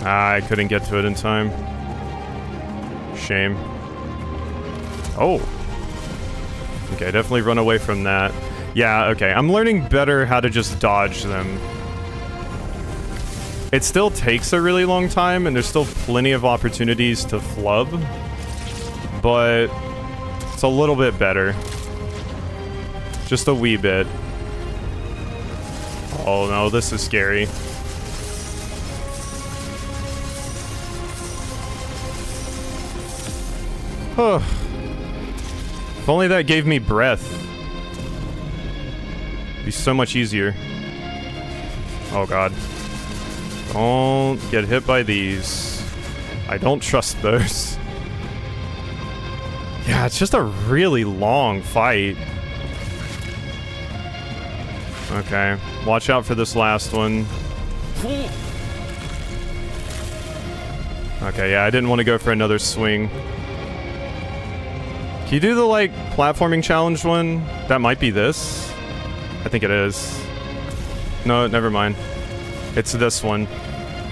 Ah, I couldn't get to it in time. Shame. Oh. Okay, definitely run away from that. Yeah, okay. I'm learning better how to just dodge them. It still takes a really long time, and there's still plenty of opportunities to flub. But it's a little bit better. Just a wee bit. Oh no, this is scary. If only that gave me breath. It'd be so much easier. Oh god. Don't get hit by these. I don't trust those. Yeah, it's just a really long fight. Okay, watch out for this last one. Okay, yeah, I didn't want to go for another swing. Can you do the, like, platforming challenge one? That might be this. I think it is. No, never mind. It's this one,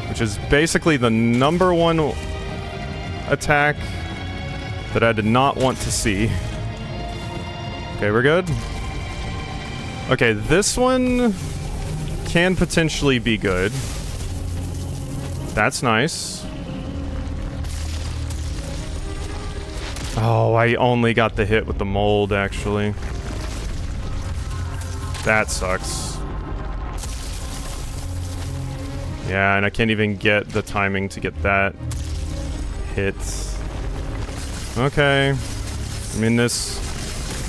which is basically the #1 attack that I did not want to see. Okay, we're good? Okay, this one can potentially be good. That's nice. Oh, I only got the hit with the mold, actually. That sucks. Yeah, and I can't even get the timing to get that hit. Okay. I mean, this...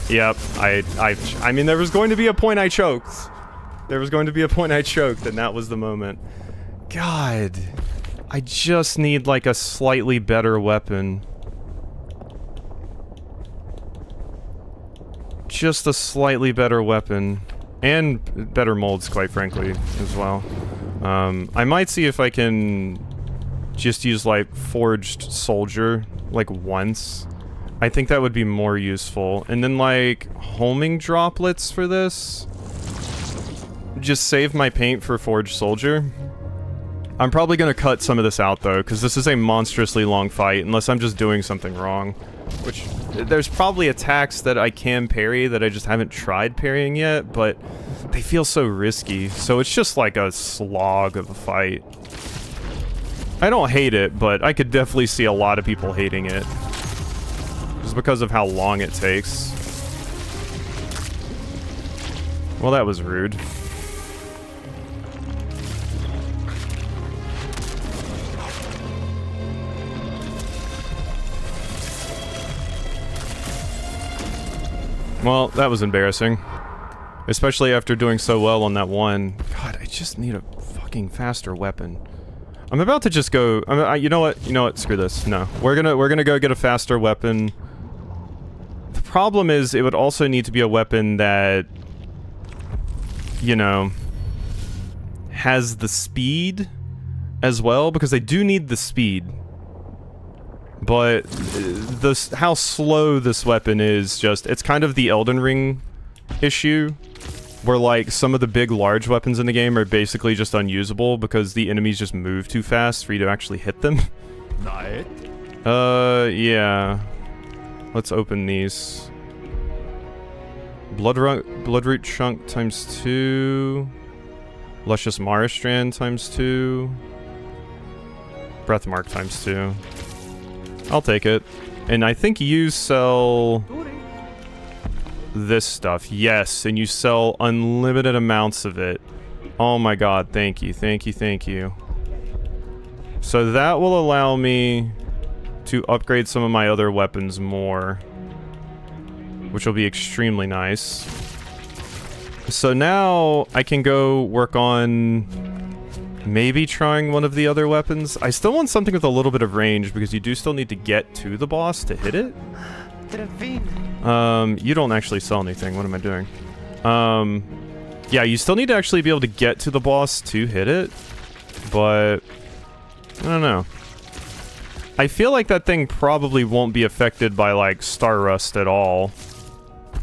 Yep, I mean, there was going to be a point I choked. There was going to be a point I choked, and that was the moment. God. I just need, like, a slightly better weapon. Just a slightly better weapon. And better molds, quite frankly, as well. I might see if I can just use, like, Forged Soldier, like, once. I think that would be more useful. And then, like, homing droplets for this. Just save my paint for Forged Soldier. I'm probably gonna cut some of this out, though, because this is a monstrously long fight, unless I'm just doing something wrong. Which, there's probably attacks that I can parry that I just haven't tried parrying yet, but they feel so risky. So it's just like a slog of a fight. I don't hate it, but I could definitely see a lot of people hating it. Just because of how long it takes. Well, that was rude. Well, that was embarrassing. Especially after doing so well on that one. God, I just need a fucking faster weapon. I'm about to just go... you know what? You know what? Screw this. No. We're gonna go get a faster weapon. The problem is, it would also need to be a weapon that... you know... has the speed as well, because I do need the speed. But how slow this weapon is just... it's kind of the Elden Ring issue, where, like, some of the big, large weapons in the game are basically just unusable because the enemies just move too fast for you to actually hit them. Yeah. Let's open these. Bloodroot Chunk ×2. Luscious Maristrand ×2. Breathmark ×2. I'll take it. And I think you sell... this stuff. Yes, and you sell unlimited amounts of it. Oh my god, thank you, thank you, thank you. So that will allow me to upgrade some of my other weapons more, which will be extremely nice. So now I can go work on maybe trying one of the other weapons. I still want something with a little bit of range because you do still need to get to the boss to hit it. You don't actually sell anything. What am I doing? Yeah, you still need to actually be able to get to the boss to hit it, but I don't know. I feel like that thing probably won't be affected by, like, Star Rust at all.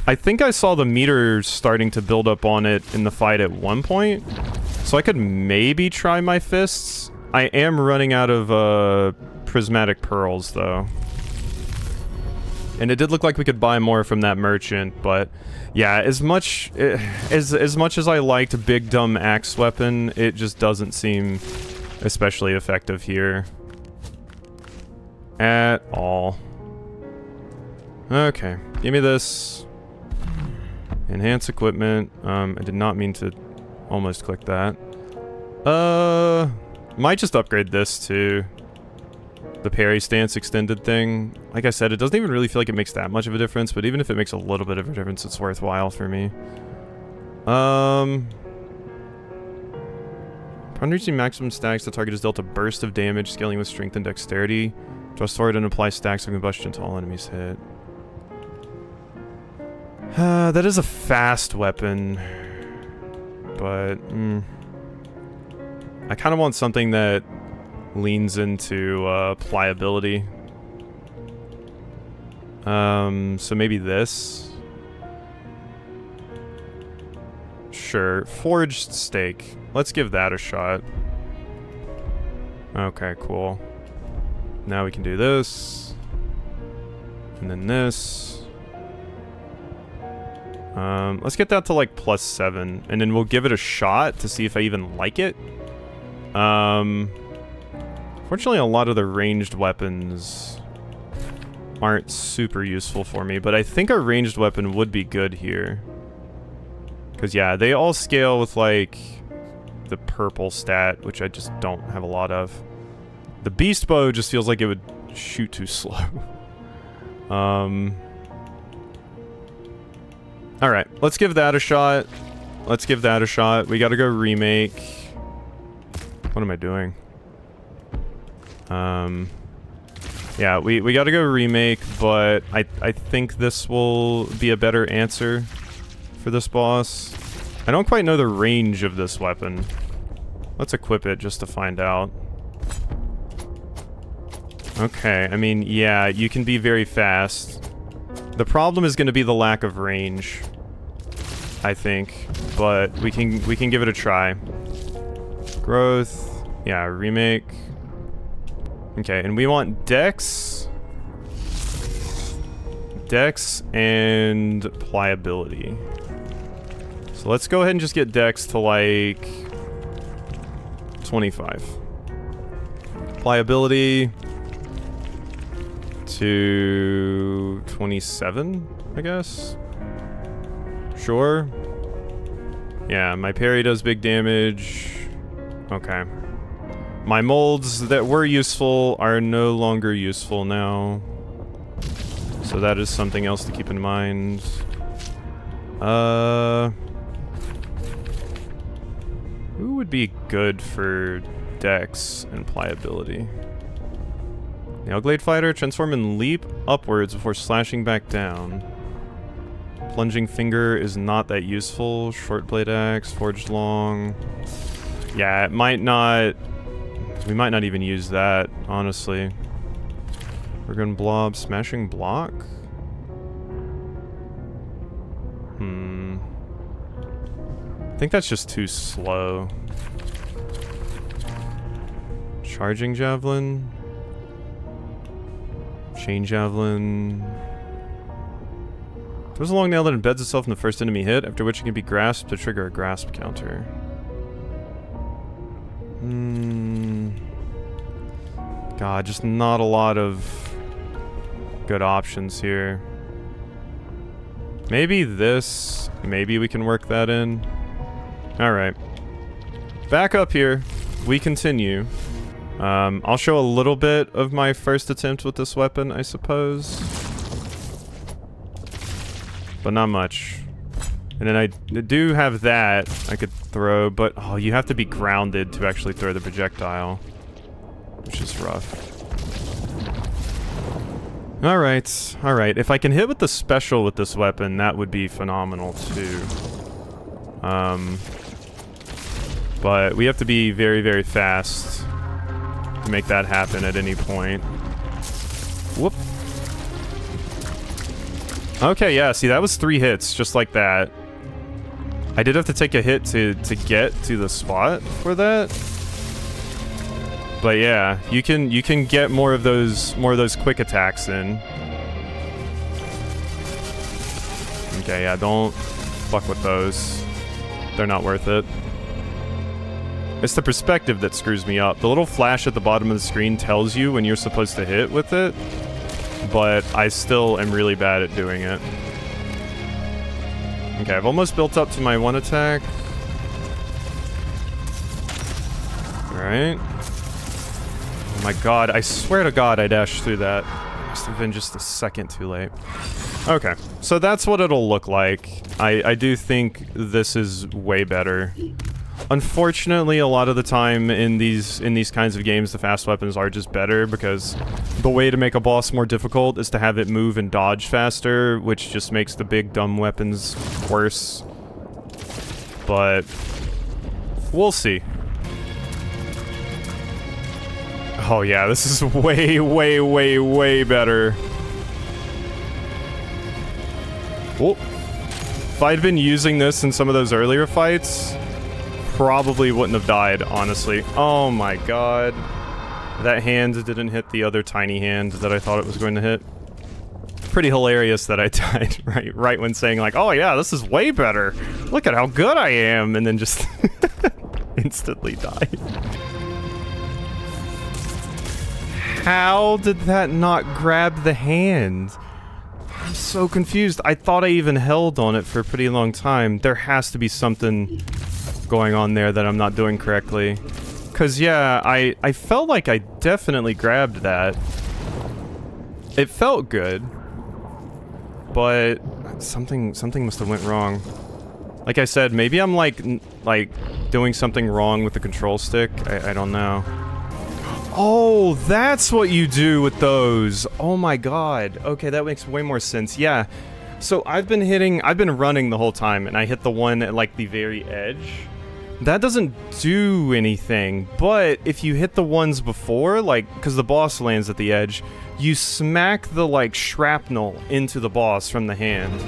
I think I saw the meters starting to build up on it in the fight at one point, so I could maybe try my fists. I am running out of, prismatic pearls, though. And it did look like we could buy more from that merchant, but yeah, as much as I liked Big Dumb Axe Weapon, it just doesn't seem especially effective here. At all. Okay, give me this. Enhance equipment. I did not mean to almost click that. Might just upgrade this to the parry stance extended thing. Like I said, it doesn't even really feel like it makes that much of a difference, but even if it makes a little bit of a difference, it's worthwhile for me. Upon reaching maximum stacks, the target is dealt a burst of damage, scaling with strength and dexterity. Thrust forward and apply stacks of combustion to all enemies hit. That is a fast weapon, but I kind of want something that leans into pliability. So maybe this. Sure, forged stake. Let's give that a shot. Okay, cool. Now we can do this. And then this. Let's get that to like +7, and then we'll give it a shot to see if I even like it. Fortunately, a lot of the ranged weapons aren't super useful for me, but I think a ranged weapon would be good here. Because, yeah, they all scale with, like, the purple stat, which I just don't have a lot of. The beast bow just feels like it would shoot too slow. Alright, let's give that a shot. Let's give that a shot. We gotta go remake. What am I doing? Yeah, we gotta go remake, but I think this will be a better answer for this boss. I don't quite know the range of this weapon. Let's equip it just to find out. Okay, I mean, yeah, you can be very fast. The problem is going to be the lack of range, I think, but we can give it a try. Growth, yeah, remake. Okay, and we want Dex and pliability. So let's go ahead and just get Dex to like 25. Pliability to 27, I guess. Sure. Yeah, my parry does big damage. Okay. My molds that were useful are no longer useful now. So that is something else to keep in mind. Who would be good for Dex and pliability? Nailglade Fighter, transform and leap upwards before slashing back down. Plunging Finger is not that useful. Short Blade Axe, Forged Long. Yeah, it might not... We might not even use that, honestly. Organ Blob, Smashing Block? I think that's just too slow. Charging Javelin? Chain Javelin... Throws a long nail that embeds itself in the first enemy hit, after which it can be grasped to trigger a grasp counter. God, just not a lot of good options here. Maybe this. Maybe we can work that in. Alright. Back up here. We continue. I'll show a little bit of my first attempt with this weapon, I suppose. But not much. And then I do have that I could throw, but oh, you have to be grounded to actually throw the projectile, which is rough. Alright, alright. If I can hit with the special with this weapon, that would be phenomenal too. But we have to be very, very fast to make that happen at any point. Whoop. Okay, yeah, see, that was 3 hits, just like that. I did have to take a hit to get to the spot for that. But yeah, you can get more of those quick attacks in. Okay, yeah, don't fuck with those. They're not worth it. It's the perspective that screws me up. The little flash at the bottom of the screen tells you when you're supposed to hit with it, but I still am really bad at doing it. Okay, I've almost built up to my one attack. Alright. Oh my god, I swear to god I dashed through that. Must have been just a second too late. Okay, so that's what it'll look like. I do think this is way better. Unfortunately, a lot of the time in these kinds of games, the fast weapons are just better because the way to make a boss more difficult is to have it move and dodge faster, which just makes the big dumb weapons worse. But we'll see. Oh yeah, this is way, way, way, way better. Oh. If I'd been using this in some of those earlier fights, probably wouldn't have died, honestly. Oh my god. That hand didn't hit the other tiny hand that I thought it was going to hit. Pretty hilarious that I died right when saying like, oh yeah, this is way better. Look at how good I am, and then just instantly died. How did that not grab the hand? I'm so confused. I thought I even held on it for a pretty long time. There has to be something going on there that I'm not doing correctly. Cause yeah, I felt like I definitely grabbed that. It felt good. But something must have went wrong. Like I said, maybe I'm like doing something wrong with the control stick. I don't know. Oh, that's what you do with those. Oh my god. Okay, that makes way more sense. Yeah. So I've been running the whole time, and I hit the one at like the very edge. That doesn't do anything, but if you hit the ones before, like, because the boss lands at the edge, you smack the, like, shrapnel into the boss from the hand.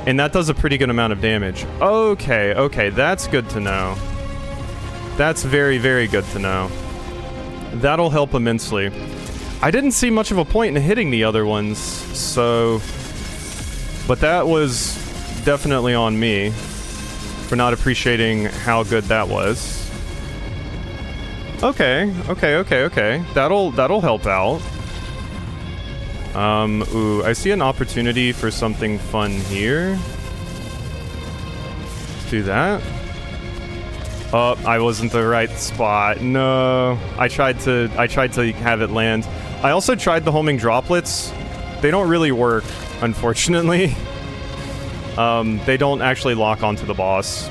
And that does a pretty good amount of damage. Okay, okay, that's good to know. That's very, very good to know. That'll help immensely. I didn't see much of a point in hitting the other ones, so... But that was definitely on me for not appreciating how good that was. Okay, okay, okay, okay. That'll help out. Ooh, I see an opportunity for something fun here. Let's do that. Oh, I wasn't the right spot. No. I tried to have it land. I also tried the homing droplets. They don't really work, unfortunately. They don't actually lock onto the boss,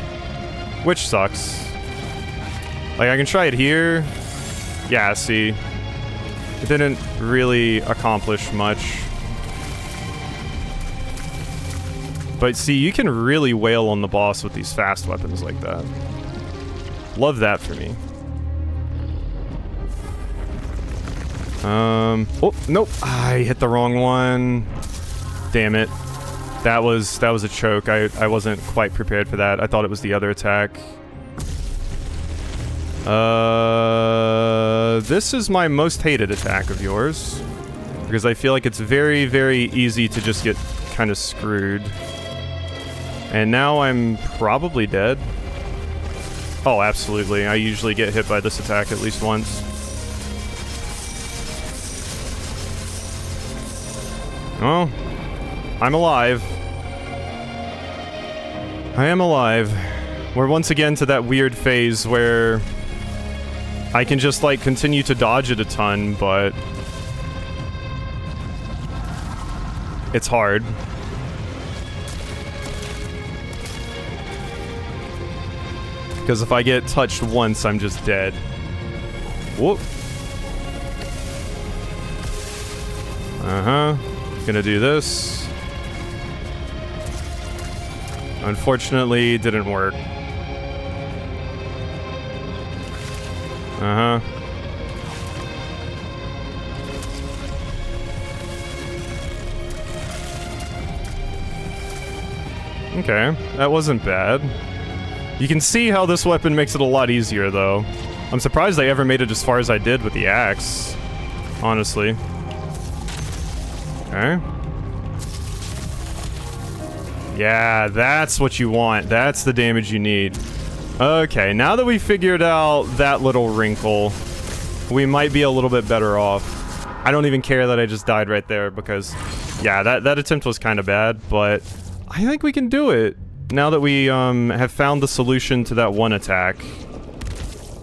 which sucks. Like, I can try it here. Yeah, see. It didn't really accomplish much. But see, you can really wail on the boss with these fast weapons like that. Love that for me. Oh, nope. I hit the wrong one. Damn it. That was a choke. I wasn't quite prepared for that. I thought it was the other attack. This is my most hated attack of yours. Because I feel like it's very, very easy to just get kind of screwed. And now I'm probably dead. Oh, absolutely. I usually get hit by this attack at least once. Well, I'm alive. I am alive. We're once again to that weird phase where I can just, like, continue to dodge it a ton, but it's hard. Because if I get touched once, I'm just dead. Whoop. Uh-huh. Gonna do this. Unfortunately, didn't work. Uh-huh. Okay, that wasn't bad. You can see how this weapon makes it a lot easier, though. I'm surprised I ever made it as far as I did with the axe. Honestly. Okay. Yeah, that's what you want. That's the damage you need. Okay, now that we figured out that little wrinkle, we might be a little bit better off. I don't even care that I just died right there because, yeah, that attempt was kind of bad, but I think we can do it now that we have found the solution to that one attack.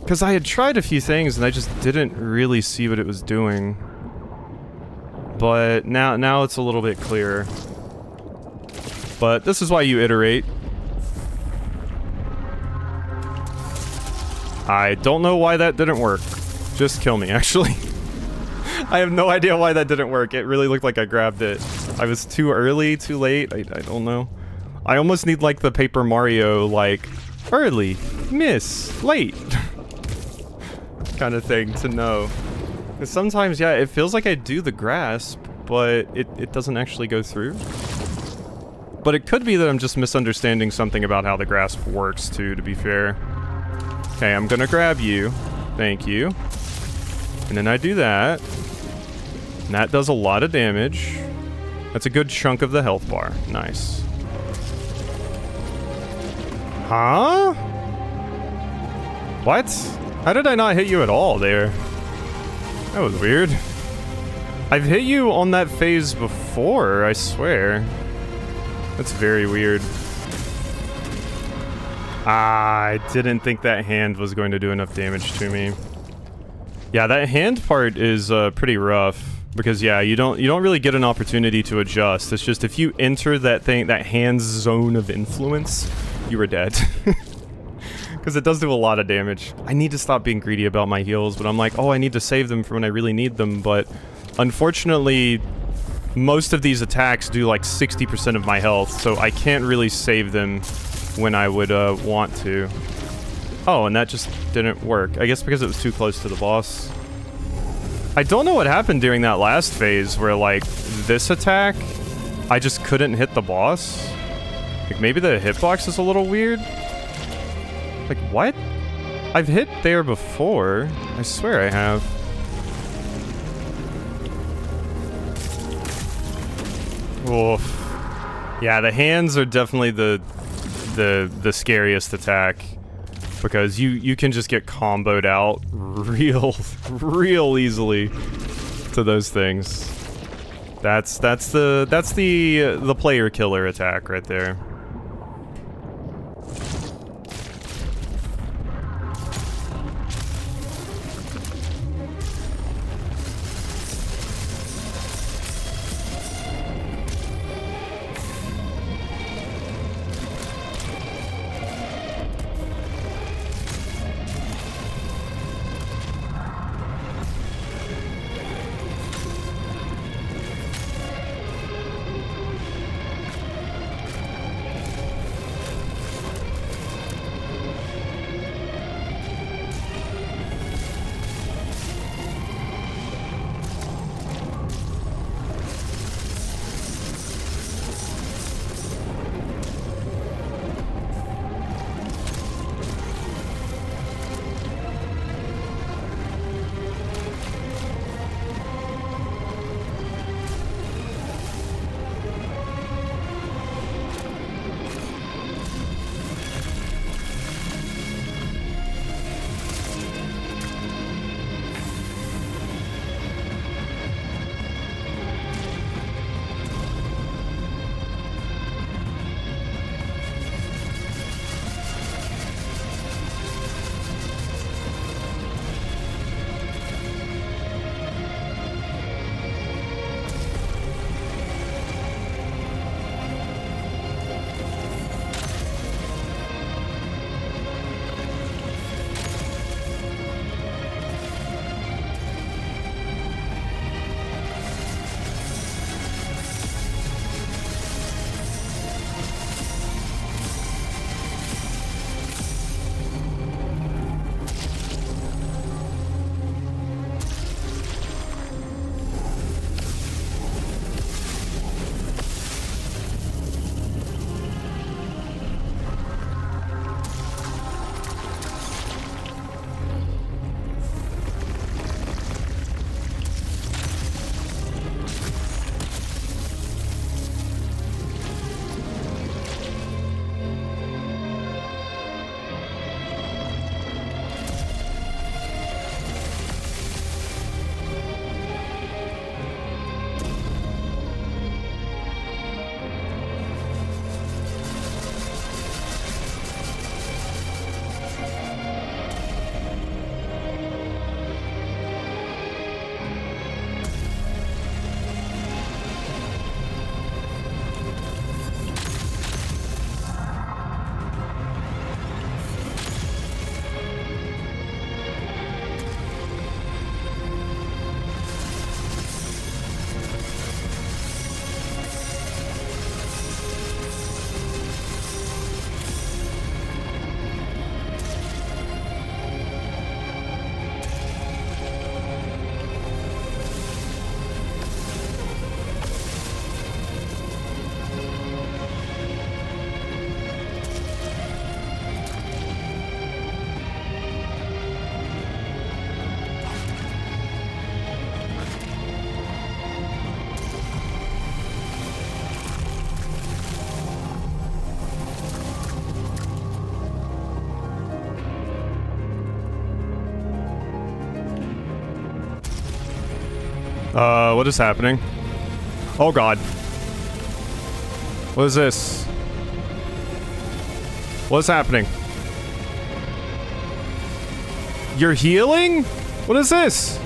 Because I had tried a few things and I just didn't really see what it was doing. But now it's a little bit clearer. But this is why you iterate. I don't know why that didn't work. Just kill me, actually. I have no idea why that didn't work. It really looked like I grabbed it. I was too early, too late. I don't know. I almost need like the Paper Mario, like, early, miss, late kind of thing to know. Because sometimes, yeah, it feels like I do the grasp, but it doesn't actually go through. But it could be that I'm just misunderstanding something about how the grasp works too, to be fair. Okay, I'm gonna grab you. Thank you. And then I do that. And that does a lot of damage. That's a good chunk of the health bar. Nice. Huh? What? How did I not hit you at all there? That was weird. I've hit you on that phase before, I swear. That's very weird. I didn't think that hand was going to do enough damage to me. Yeah, that hand part is pretty rough. Because yeah, you don't really get an opportunity to adjust. It's just if you enter that hand's zone of influence, you are dead. Because it does do a lot of damage. I need to stop being greedy about my heals, but I'm like, oh, I need to save them for when I really need them, but unfortunately, most of these attacks do like 60% of my health, so I can't really save them when I would want to. Oh, and that just didn't work. I guess because it was too close to the boss. I don't know what happened during that last phase where, like, this attack, I just couldn't hit the boss. Like, maybe the hitbox is a little weird? Like, what? I've hit there before. I swear I have. Oof. Yeah, the hands are definitely the scariest attack. Because you can just get comboed out real easily to those things. That's the player killer attack right there. What is happening? Oh god. What is this? What's happening? You're healing? What is this?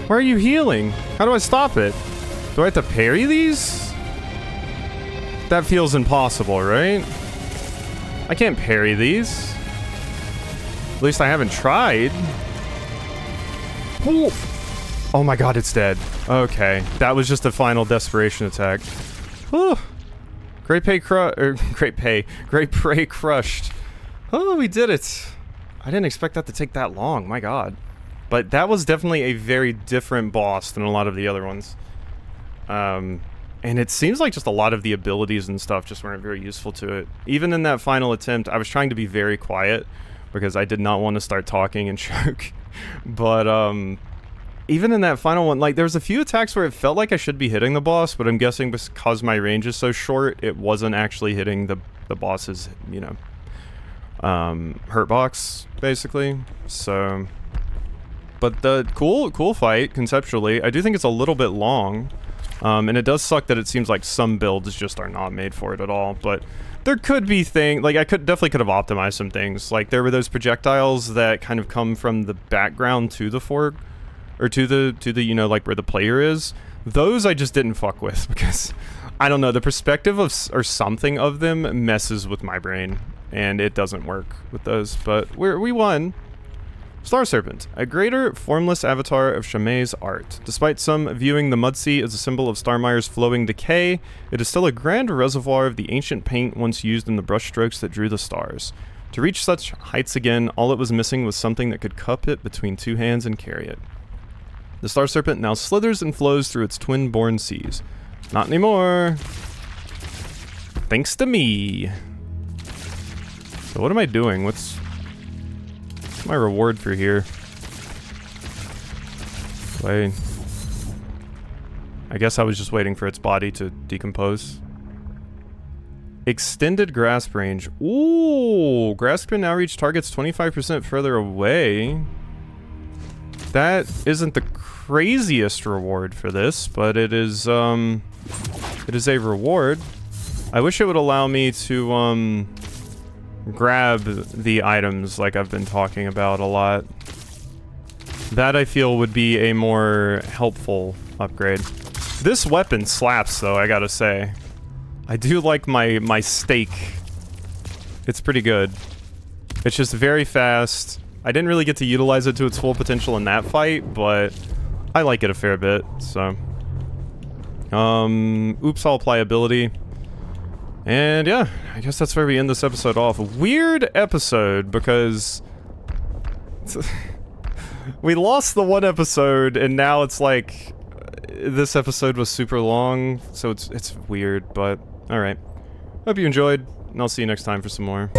Why are you healing? How do I stop it? Do I have to parry these? That feels impossible, right? I can't parry these. At least I haven't tried. Ooh. Oh my god, it's dead. Okay, that was just a final desperation attack. Whew. Great prey crushed. Oh, we did it. I didn't expect that to take that long, my god. But that was definitely a very different boss than a lot of the other ones. And it seems like just a lot of the abilities and stuff just weren't very useful to it. Even in that final attempt, I was trying to be very quiet because I did not want to start talking and choke. But, even in that final one, like, there was a few attacks where it felt like I should be hitting the boss, but I'm guessing because my range is so short, it wasn't actually hitting the boss's, you know, hurt box, basically. So, but the cool fight, conceptually, I do think it's a little bit long, and it does suck that it seems like some builds just are not made for it at all, but there could be like, I definitely could have optimized some things. Like, there were those projectiles that kind of come from the background to the fork, or to the, you know, like where the player is. Those I just didn't fuck with because, I don't know, the perspective of, or something of them messes with my brain, and it doesn't work with those, but we won. Starserpent, a greater, formless avatar of Shamay's art. Despite some viewing the Mudsea as a symbol of Starmire's flowing decay, it is still a grand reservoir of the ancient paint once used in the brushstrokes that drew the stars. To reach such heights again, all it was missing was something that could cup it between two hands and carry it. The Starserpent now slithers and flows through its twin-born seas. Not anymore. Thanks to me. So what am I doing? What's my reward for here? Wait. I guess I was just waiting for its body to decompose. Extended grasp range. Ooh, grasp can now reach targets 25% further away. That isn't the craziest reward for this, but it is a reward. I wish it would allow me to grab the items like I've been talking about a lot. That I feel would be a more helpful upgrade. This weapon slaps though, I gotta say. I do like my stake. It's pretty good. It's just very fast. I didn't really get to utilize it to its full potential in that fight, but I like it a fair bit, so. Oops, I'll apply ability. And yeah, I guess that's where we end this episode off. Weird episode, because we lost the one episode, and now it's like, this episode was super long, so it's weird, but alright. Hope you enjoyed, and I'll see you next time for some more.